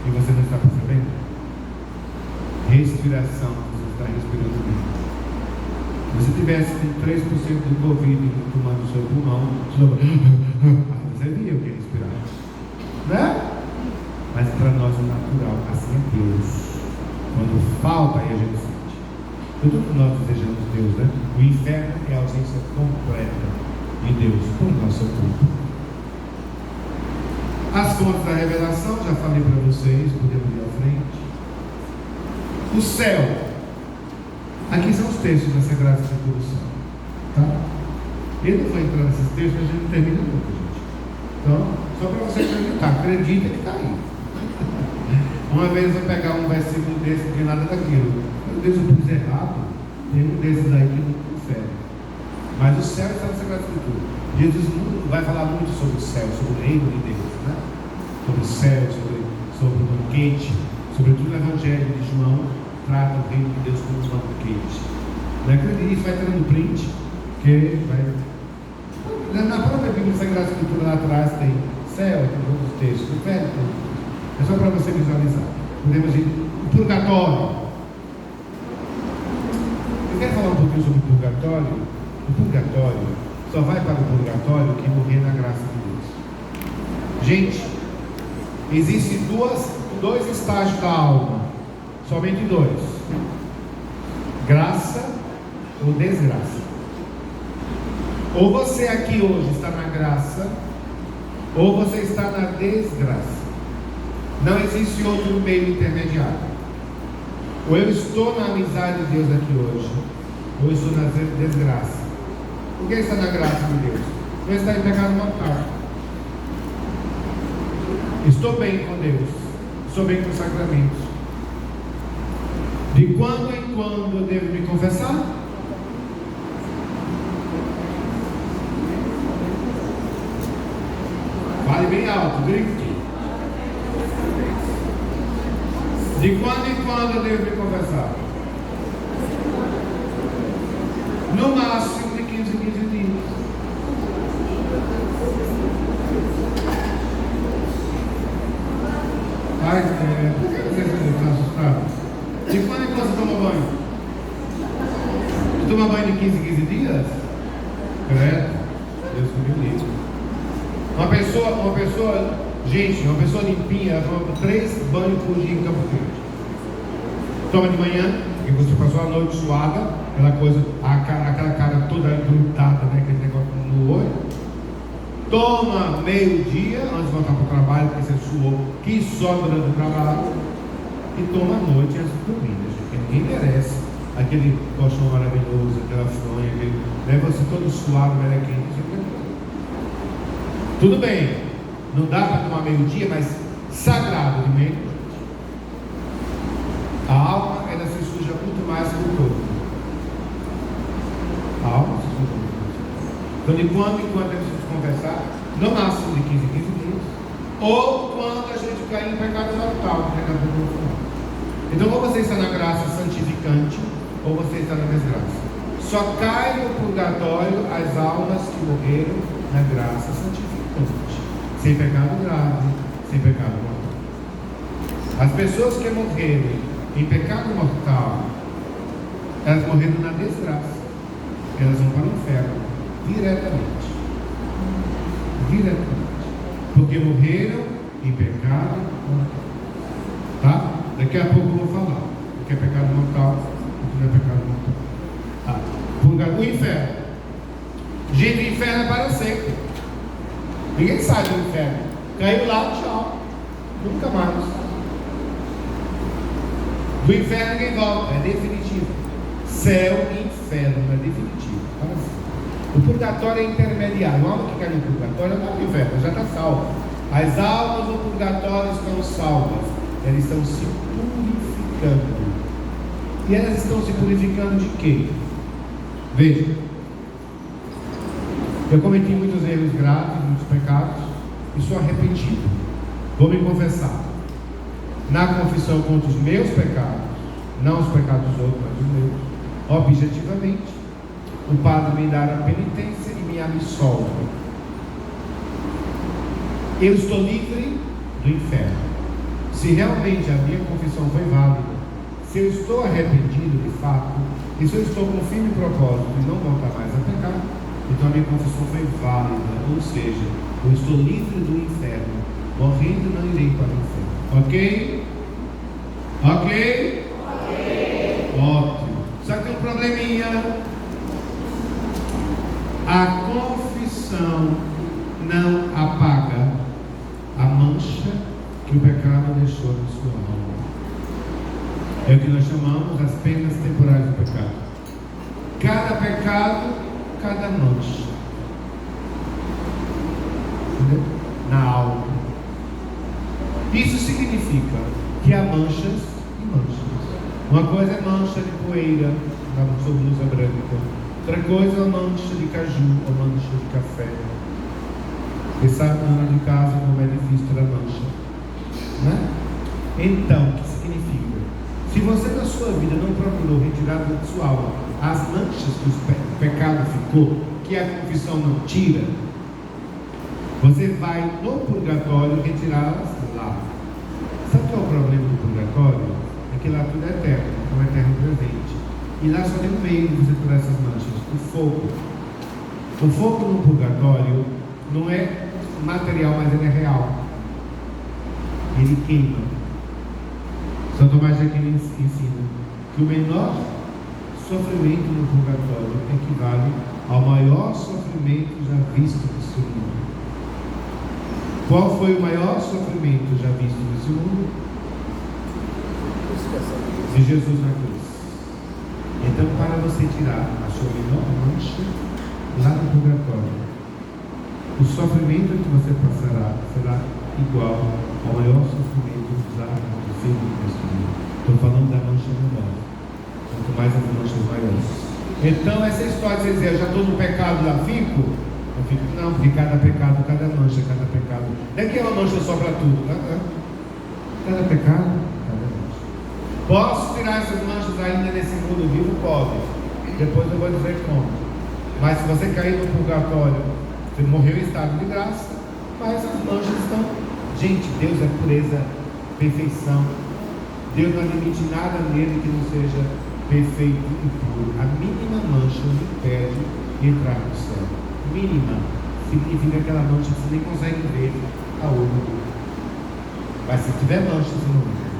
E você não está percebendo? Respiração. Você está respirando bem. Se você tivesse com 3% do Covid tomando o seu pulmão, você via o que é respirar. Né? Mas para nós é natural, assim é Deus. Quando falta, aí a gente sente. Tudo que nós desejamos Deus, né? O inferno é a ausência completa de Deus por nossa culpa. As fontes da revelação, já falei para vocês, podemos ir à frente. O céu. Aqui são os textos da Sagrada Escritura. Tá? Eu não vou entrar nesses textos, a gente não termina nunca, gente. Então, só para você acreditar, acredita que está aí. Uma vez eu pegar um versículo desse, não tem nada daquilo. Meu Deus, eu pus errado. Tem um desses aí que não confere. Mas o céu está na Sagrada Escritura. Jesus vai falar muito sobre o céu, sobre o reino de Deus, né? Sobre o céu, sobre o banquete, sobretudo no Evangelho de João, trata o reino de Deus como um banquete. Não acredite, vai tirando print, que vai. Na própria Bíblia Sagrada Escritura lá atrás tem céu, tem outros textos, inferno. É só para você visualizar. Podemos ir o purgatório. Eu quero falar um pouquinho sobre o purgatório. O purgatório só vai para o purgatório quem morrer na graça de Deus. Gente, existem dois estágios da alma. Somente dois. Graça ou desgraça. Ou você aqui hoje está na graça, ou você está na desgraça. Não existe outro meio intermediário. Ou eu estou na amizade de Deus aqui hoje, ou eu estou na desgraça. Por que está na graça de Deus? Não está em pecado mortal. Estou bem com Deus, estou bem com os sacramentos. De quando em quando eu devo me confessar? Fale bem alto, grite. De quando em quando eu devo me confessar? No máximo de 15 dias. Mas, por que você está assustado? De quando em quando você toma banho? Você toma banho de 15 dias? Credo, Deus me livre. Uma pessoa limpinha, ela toma 3 banhos por dia em Campo Grande. Toma de manhã, porque você passou a noite suada, aquela cara toda grudada, né, aquele negócio no olho. Toma meio-dia, antes de voltar para o trabalho, porque você suou, que só durante o trabalho. E toma à noite antes de dormir, né, porque ninguém merece aquele colchão maravilhoso, aquela fronha, você todo suado, quente. Tudo bem, não dá para tomar meio-dia, mas sagrado de meio-dia. A alma, ela se suja muito mais que o corpo. A alma se suja muito mais. Então, de quando em quando temos que conversar, no máximo de 15 dias, ou quando a gente cair em pecado mortal, pecado mortal. Então, ou você está na graça santificante, ou você está na desgraça. Só cai no purgatório as almas que morreram na graça santificante. Sem pecado grave, sem pecado mortal. As pessoas que morreram em pecado mortal, elas morreram na desgraça. Elas vão para o inferno diretamente. Porque morreram em pecado mortal. Tá? Daqui a pouco eu vou falar o que é pecado mortal, o que não é pecado mortal. O inferno. Gente, o inferno é para sempre. Ninguém sai do inferno. Caiu lá, tchau. Nunca mais. Do inferno ninguém volta, é definitivo. Céu e inferno é definitivo. O purgatório é intermediário. A alma que cai no purgatório não é no inferno, já está salva. As almas do purgatório estão salvas. Elas estão se purificando. E elas estão se purificando de quê? Veja. Eu cometi muitos erros graves, muitos pecados, e sou arrependido. Vou me confessar. Na confissão contra os meus pecados, não os pecados dos outros, mas os meus, objetivamente, o Padre me dá a penitência e me absolve. Eu estou livre do inferno. Se realmente a minha confissão foi válida, se eu estou arrependido de fato, e se eu estou com firme propósito de não voltar mais a pecar, então a minha confissão foi válida, ou seja, eu estou livre do inferno, morrendo não irei para o inferno. Ok? Ótimo. Só que tem um probleminha. A confissão não apaga a mancha que o pecado deixou na sua alma. É o que nós chamamos as penas temporais do pecado. Cada pecado, cada mancha. Entendeu? Na alma. Isso significa que há manchas e manchas. Uma coisa é mancha de poeira na sua blusa branca. Outra coisa é mancha de caju ou mancha de café. Você sabe na de casa como é difícil ter a mancha, né? Então, o que significa? Se você na sua vida não procurou retirar da sua alma as manchas que o pecado ficou, que a confissão não tira, você vai no purgatório retirá-las lá. Sabe qual é o problema do purgatório? É que lá tudo é eterno, é um eterno presente. E lá só tem um meio de você tirar essas manchas: o fogo. O fogo no purgatório não é material, mas ele é real. Ele queima. São Tomás de Aquino ensina que o menor sofrimento no purgatório equivale ao maior sofrimento já visto nesse mundo. Qual foi o maior sofrimento já visto nesse mundo? De Jesus na cruz. Então, para você tirar a sua menor mancha lá no purgatório, o sofrimento que você passará será igual ao maior sofrimento já acontecido nesse mundo. Estou falando da mancha menor, quanto mais as manchas maiores. Então, essa história de você dizer, eu já estou no pecado, já fico? Não fico, não, porque cada pecado, cada mancha, cada pecado. Não é que uma mancha só para tudo, cada pecado, cada mancha. Posso tirar essas manchas ainda nesse mundo vivo? Pode. Depois eu vou dizer como. Mas se você cair no purgatório, você morreu em estado de graça, mas as manchas estão. Gente, Deus é pureza, perfeição. Deus não admite nada nele que não seja perfeito e puro. A mínima mancha lhe impede de entrar no céu. Mínima significa aquela mancha que você nem consegue ver a olho. Mas se tiver mancha, você não vê.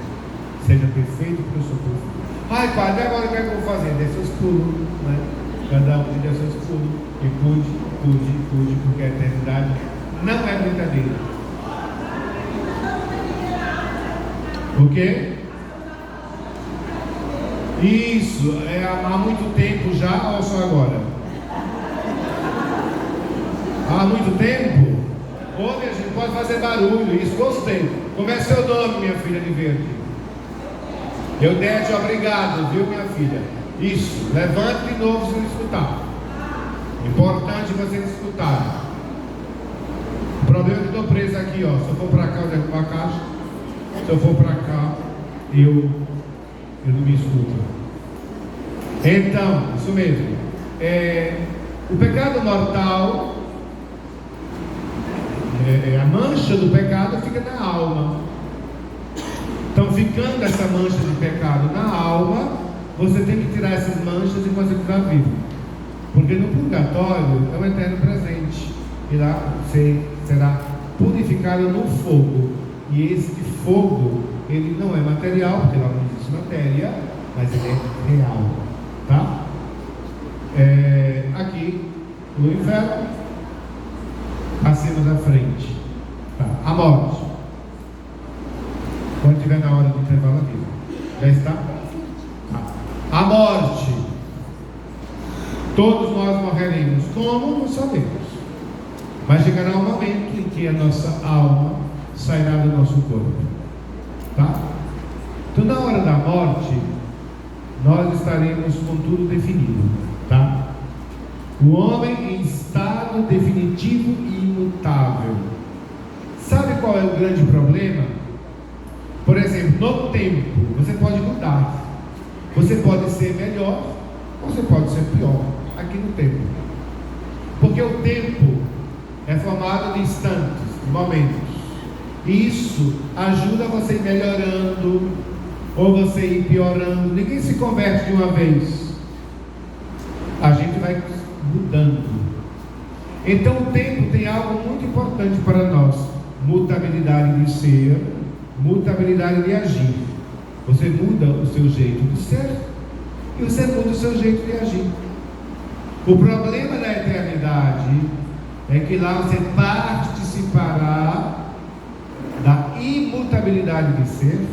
Seja perfeito para o seu povo. Ai, padre, agora o que é que eu vou fazer? Dê seus pulos, né? Cada um dê seus pulos. E cuide, porque a eternidade não é brincadeira. O quê? Isso, há muito tempo já ou só agora? Há muito tempo? Ô, minha gente, pode fazer barulho, isso, gostei. Como é seu nome, minha filha de verde? Eudete, obrigado, viu, minha filha? Isso, levante de novo se não escutar. Importante vocês escutarem. O problema é que eu estou preso aqui, ó. Se eu for para cá, eu derrubo a caixa. Se eu for para cá, eu não me escuto. Então, isso mesmo. O pecado mortal, a mancha do pecado fica na alma. Então, ficando essa mancha de pecado na alma, você tem que tirar essas manchas e você ficar vivo. Porque no purgatório é um eterno presente. E lá você será purificado no fogo. E esse fogo, ele não é material, porque lá não existe matéria, mas ele é real. Tá? Aqui no inferno, acima da frente, tá? A morte. Quando estiver na hora do intervalo aqui, já está? A morte. Todos nós morreremos. Como? Não sabemos. Mas chegará um momento em que a nossa alma sairá do nosso corpo. Tá? Então, na hora da morte, nós estaremos com tudo definido. Tá? O homem em estado definitivo e imutável. Sabe qual é o grande problema? Por exemplo, no tempo, você pode mudar. Você pode ser melhor, ou você pode ser pior. Aqui no tempo. Porque o tempo é formado de instantes, de momentos. E isso ajuda você ir melhorando, ou você ir piorando. Ninguém se converte de uma vez. A gente vai mudando. Então o tempo tem algo muito importante para nós: mutabilidade de ser, mutabilidade de agir. Você muda o seu jeito de ser e você muda o seu jeito de agir. O problema da eternidade é que lá você participará da imutabilidade de ser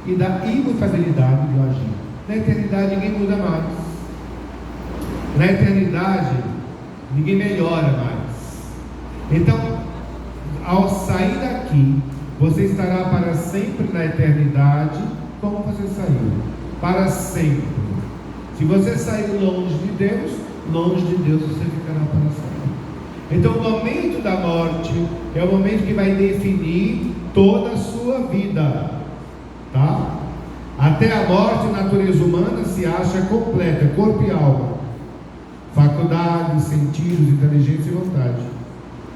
e da imutabilidade de agir. Na eternidade ninguém muda mais. Na eternidade ninguém melhora mais. Então, ao sair daqui, você estará para sempre na eternidade como você saiu. Para sempre. Se você sair longe de Deus você ficará para sempre. Então o momento da morte é o momento que vai definir toda a sua vida. Tá? Até a morte, a natureza humana se acha completa, corpo e alma, faculdades, sentidos, inteligência e vontade.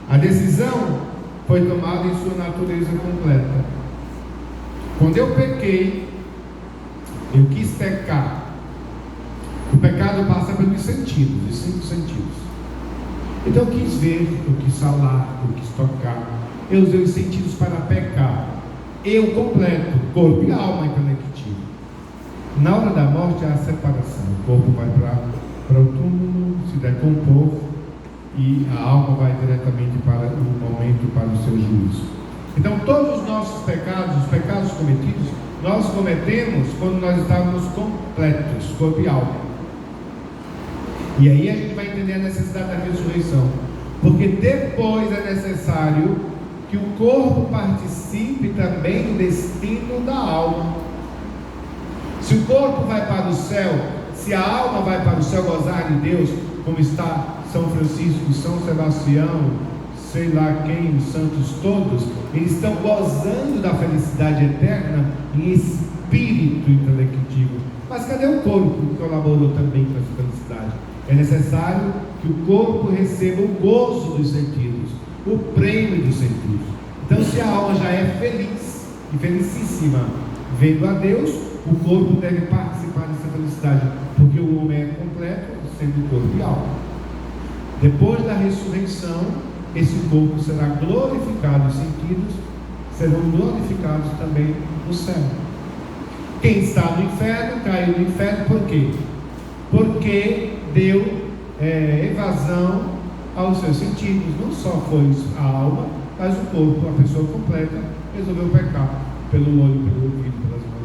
A decisão foi tomada em sua natureza completa. Quando eu pequei, eu quis pecar. O pecado passa pelos sentidos, os 5 sentidos. Então eu quis ver, eu quis falar, eu quis tocar. Eu usei os sentidos para pecar. Eu completo, corpo e alma intelectiva. Na hora da morte há a separação. O corpo vai para o túmulo, se decompor, e a alma vai diretamente para o momento, para o seu juízo. Então todos os nossos pecados, os pecados cometidos, nós cometemos quando nós estávamos completos, corpo e alma. E aí a gente vai entender a necessidade da ressurreição, porque depois é necessário que o corpo participe também do destino da alma. Se o corpo vai para o céu, se a alma vai para o céu gozar de Deus, como está São Francisco, São Sebastião, sei lá quem, os santos todos, eles estão gozando da felicidade eterna em espírito intelectivo. Mas cadê o corpo que colaborou também com essa felicidade? É necessário que o corpo receba o gozo dos sentidos, o prêmio dos sentidos. Então, se a alma já é feliz e felicíssima vendo a Deus, o corpo deve participar dessa felicidade, porque o homem é completo, sendo corpo e alma. Depois da ressurreição, esse corpo será glorificado, os sentidos serão glorificados também no céu. Quem está no inferno, caiu no inferno por quê? Porque deu evasão aos seus sentidos. Não só foi a alma, mas o corpo, a pessoa completa, resolveu pecar pelo olho, pelo ouvido, pelas mãos.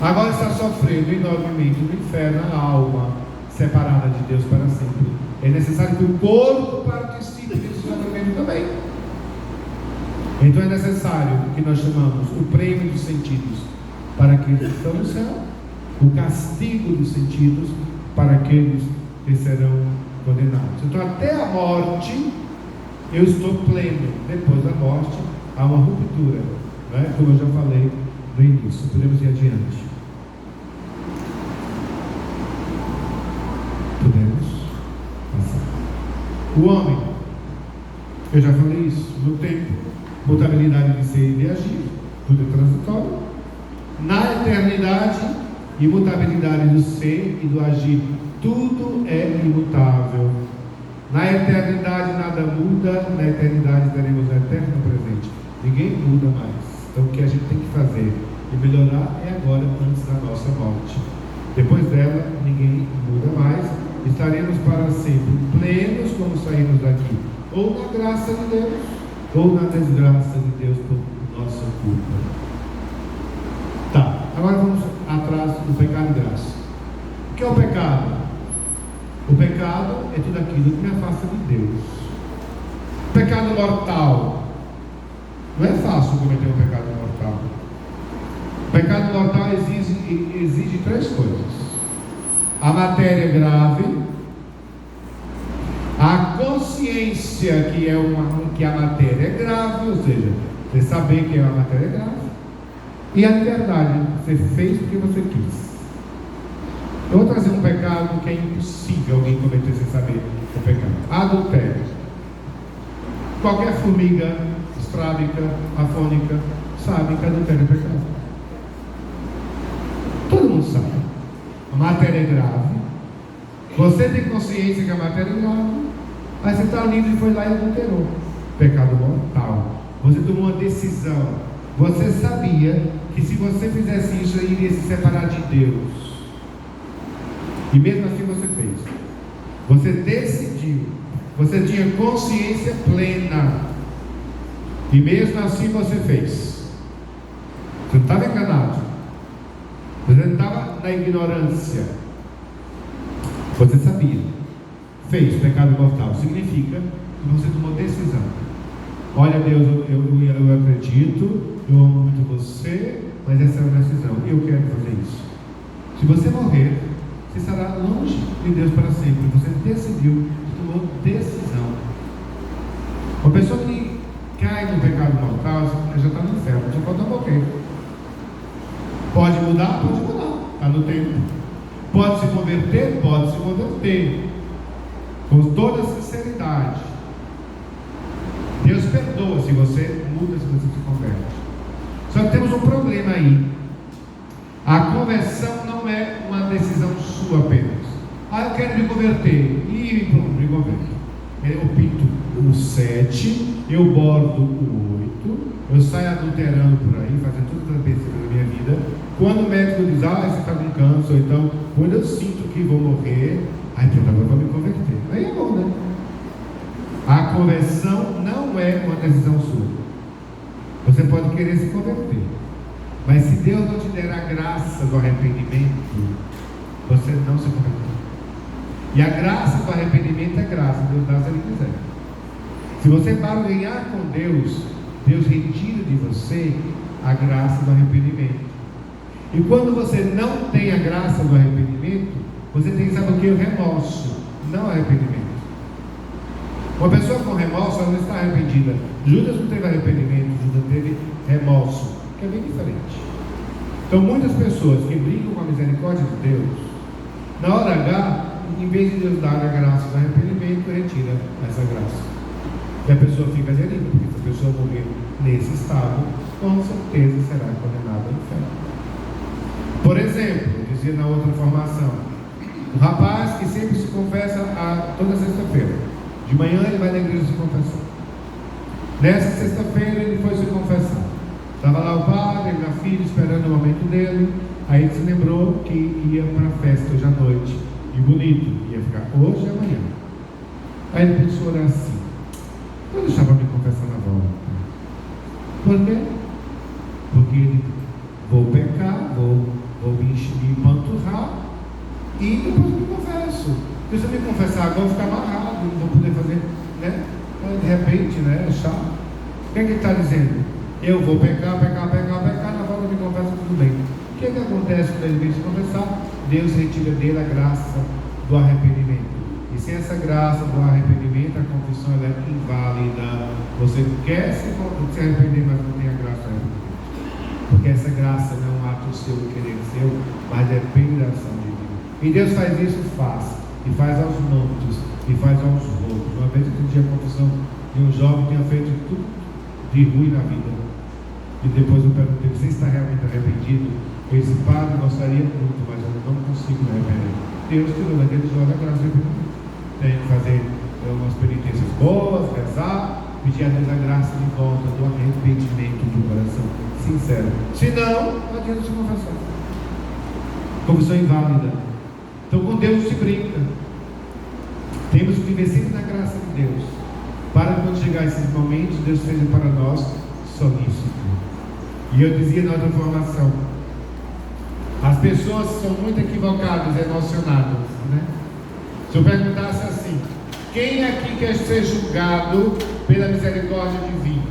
Agora está sofrendo enormemente no inferno a alma separada de Deus para sempre. É necessário que o corpo participe desse sofrimento também. Então é necessário o que nós chamamos o prêmio dos sentidos para aqueles que estão no céu, o castigo dos sentidos para aqueles que serão condenados. Então até a morte eu estou pleno. Depois da morte há uma ruptura, né? Como eu já falei no início. Podemos ir adiante. Podemos passar. O homem, eu já falei isso, no tempo, mutabilidade de ser e de agir, tudo é transitório. Na eternidade, imutabilidade do ser e do agir, tudo é imutável. Na eternidade nada muda, na eternidade teremos o eterno presente. Ninguém muda mais. Então o que a gente tem que fazer e melhorar é agora, antes da nossa morte. Depois dela, ninguém muda mais. Estaremos para sempre plenos como saímos daqui, ou na graça de Deus, ou na desgraça de Deus por nossa culpa. Tá, agora vamos atrás do pecado e graça. O que é o pecado? O pecado é tudo aquilo que me afasta de Deus. Pecado mortal. Não é fácil cometer um pecado mortal. O pecado mortal exige três coisas: a matéria grave, a consciência que a matéria é grave, ou seja, você saber que a matéria é grave, e a liberdade, você fez porque você quis. Eu vou trazer um pecado que é impossível alguém cometer sem saber o pecado: adultério. Qualquer formiga estrábica, afônica, sabe que adultério é pecado. Todo mundo sabe. A matéria é grave. Você tem consciência que a matéria é grave, mas você está livre e foi lá e adulterou. Pecado mortal. Você tomou uma decisão. Você sabia que se você fizesse isso, iria se separar de Deus. E mesmo assim você fez. Você decidiu. Você tinha consciência plena. E mesmo assim você fez. Você não estava enganado. Você não estava na ignorância. Você sabia. Fez pecado mortal. Significa que você tomou decisão. Olha, Deus, eu acredito, eu amo muito você, mas essa é uma decisão. Eu quero fazer isso. Se você morrer, você estará longe de Deus para sempre. Você decidiu, tomou decisão. Uma pessoa que cai no pecado mortal, já está no inferno, só falta um pouquinho. Pode mudar? Pode mudar. Está no tempo. Pode se converter? Pode se converter. Com toda sinceridade. Deus perdoa se você muda, se você se converte. Só que temos um problema aí. A conversão não é uma decisão sua apenas. Eu quero me converter. E pronto, me converto. Eu pinto o 7, eu bordo o 8, eu saio adulterando por aí, fazendo tudo as besteiras da minha vida. vida. Quando o médico diz, você está com câncer, ou então, quando eu sinto que vou morrer, pronto, agora eu vou me converter. Aí é bom, né? A conversão não é uma decisão sua. Você pode querer se converter, mas se Deus não te der a graça do arrependimento, você não se converterá. E a graça do arrependimento é graça, Deus dá se Ele quiser. Se você barganhar com Deus, Deus retira de você a graça do arrependimento. E quando você não tem a graça do arrependimento, você tem, sabe o que? O remorso, não arrependimento. Uma pessoa com remorso, ela não está arrependida. Judas não teve arrependimento, Judas teve remorso, que é bem diferente. Então muitas pessoas que brincam com a misericórdia de Deus, na hora H, em vez de Deus dar a graça do arrependimento, retira essa graça. E a pessoa fica deriva, porque se a pessoa morrer nesse estado, com certeza será condenada ao inferno. Por exemplo, eu dizia na outra formação, um rapaz que sempre se confessa toda sexta-feira. De manhã ele vai na igreja se confessar. Nessa sexta-feira ele foi se confessar. Estava lá o padre, a filha, esperando o momento dele. Aí ele se lembrou que ia para a festa hoje à noite. E bonito, ia ficar hoje e amanhã. Aí ele pensou assim, vou deixar para me confessar na volta. Por quê? Porque vou pecar, vou me empanturrar e depois me confesso. Porque se eu me confessar agora, eu vou ficar amarrado, não vou poder fazer, né? De repente, né? É chato. O que é que ele está dizendo? Eu vou pecar, na volta eu me confesso, tudo bem. O que é que acontece quando ele vem se confessar? Deus retira dele a graça do arrependimento. E sem essa graça do arrependimento, a confissão ela é inválida. Você quer se arrepender, mas não tem a graça do arrependimento. Porque essa graça não é um ato seu, querer seu, mas é pela ação divina. E Deus faz isso fácil. E faz aos montes, e faz aos outros. Uma vez eu entendi a confissão de um jovem que tinha feito tudo de ruim na vida. E depois eu perguntei, você está realmente arrependido? Eu disse, padre, gostaria muito, mas eu não consigo me arrepender. Deus tirou daquele jovem a graça de arrependimento. Tem que fazer umas penitências boas, rezar, pedir a Deus a graça de volta do arrependimento do coração sincero. Se não adianta se confessar. Confissão inválida. Então com Deus se brinca. Temos que viver sempre na graça de Deus, para quando chegar esses momentos, Deus seja para nós solícito. E eu dizia na outra formação, as pessoas são muito equivocadas e emocionadas, né? Se eu perguntasse assim, quem aqui quer ser julgado pela misericórdia divina?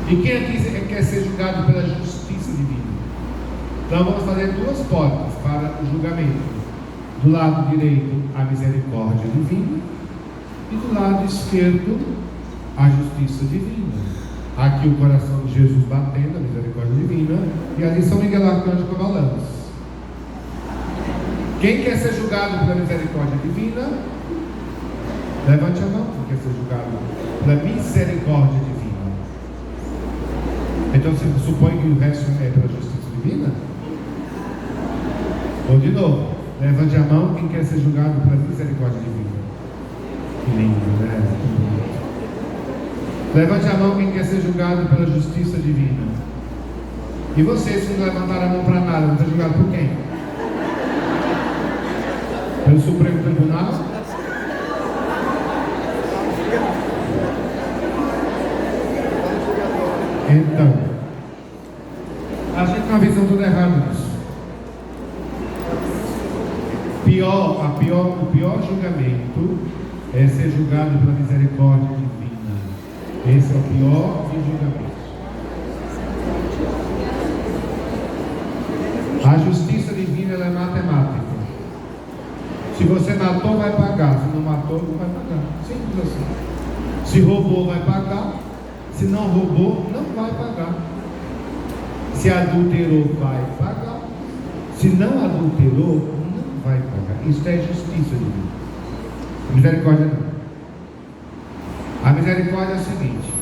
E quem aqui quer ser julgado pela justiça divina? Então vamos fazer duas portas para o julgamento. Do lado direito, a misericórdia divina, e do lado esquerdo, a justiça divina. Aqui o coração de Jesus batendo, a misericórdia divina, e ali São Miguel Arcanjo com a balança. Quem quer ser julgado pela misericórdia divina, levante a mão. Quem quer ser julgado pela misericórdia divina? Então você supõe que o resto é pela justiça divina? Ou de novo, levante a mão quem quer ser julgado pela misericórdia divina. Que lindo, né? Levante a mão quem quer ser julgado pela justiça divina. E vocês, se não levantaram a mão para nada, vão ser julgados por quem? Pelo Supremo Tribunal? Então, a gente tem uma visão toda errada disso. O pior julgamento é ser julgado pela misericórdia divina. Esse é o pior dos julgamentos. A justiça divina ela é matemática. Se você matou, vai pagar. Se não matou, não vai pagar. Simples assim. Se roubou, vai pagar. Se não roubou, não vai pagar. Se adulterou, vai pagar. Se não adulterou, não vai pagar. Isso é justiça divina. Misericórdia não. A misericórdia é o seguinte: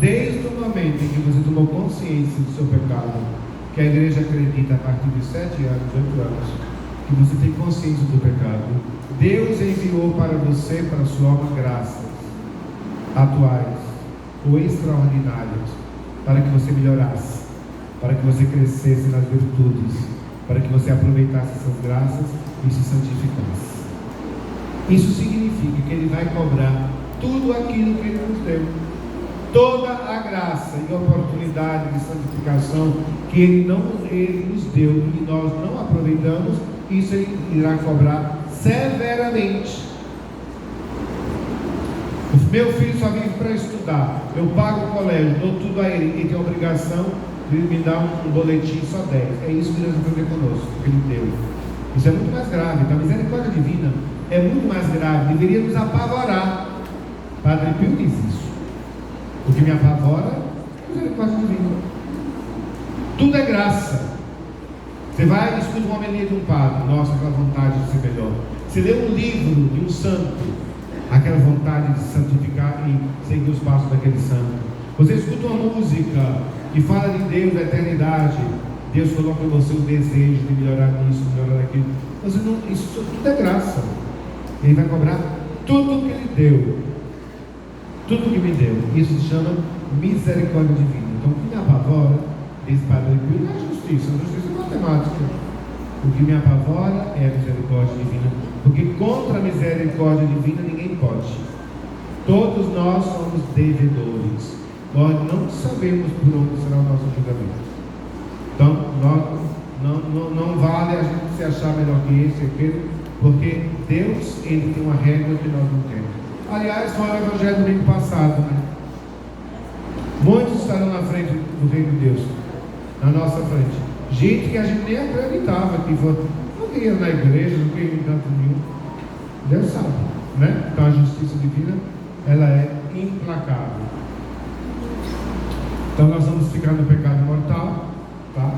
desde o momento em que você tomou consciência do seu pecado, que a igreja acredita a partir de 7 anos, 8 anos, que você tem consciência do pecado, Deus enviou para você, para a sua alma, graças atuais ou extraordinárias, para que você melhorasse. para que você crescesse nas virtudes, para que você aproveitasse essas graças e se santificasse. Isso significa que Ele vai cobrar tudo aquilo que Ele nos deu. Toda a graça e oportunidade de santificação que Ele nos deu e nós não aproveitamos, isso Ele irá cobrar severamente. O meu filho só vive para estudar, eu pago o colégio, dou tudo a ele, ele tem a obrigação de me dar um boletim só 10. É isso que Deus vai fazer conosco, que Ele deu. Isso é muito mais grave. Então a misericórdia divina é muito mais grave, deveria nos apavorar. Padre Pio diz isso. O que me apavora é a misericórdia divina. Tudo é graça. Você vai e escuta uma homilia de um padre, nossa, aquela vontade de ser melhor. Você lê um livro de um santo, aquela vontade de se santificar e seguir os passos daquele santo. Você escuta uma música que fala de Deus, da eternidade. Deus coloca em você o desejo de melhorar nisso, melhorar naquilo. Isso tudo é graça. Ele vai cobrar tudo que Ele deu. Tudo que me deu. Isso se chama misericórdia divina. Então, o que me apavora, esse Padre Pio, não é justiça. A justiça é matemática. O que me apavora é a misericórdia divina. Porque contra a misericórdia divina ninguém pode. Todos nós somos devedores. Nós não sabemos por onde será o nosso julgamento. Então, não vale a gente se achar melhor que esse e aquele, porque Deus, Ele tem uma regra que nós não temos. Aliás, foi o Evangelho do domingo passado, né? Muitos estarão na frente do Reino de Deus, na nossa frente. Gente que a gente nem acreditava que fosse. Não queria ir na igreja, não queria ir em canto nenhum. Deus sabe, né? Então a justiça divina, ela é implacável. Então nós vamos ficar no pecado mortal, tá?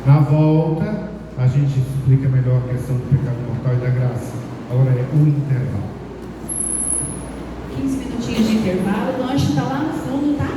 Na volta, a gente explica melhor a questão do pecado mortal e da graça. Agora é o intervalo. 15 minutinhos de intervalo, o lanche está lá no fundo, tá?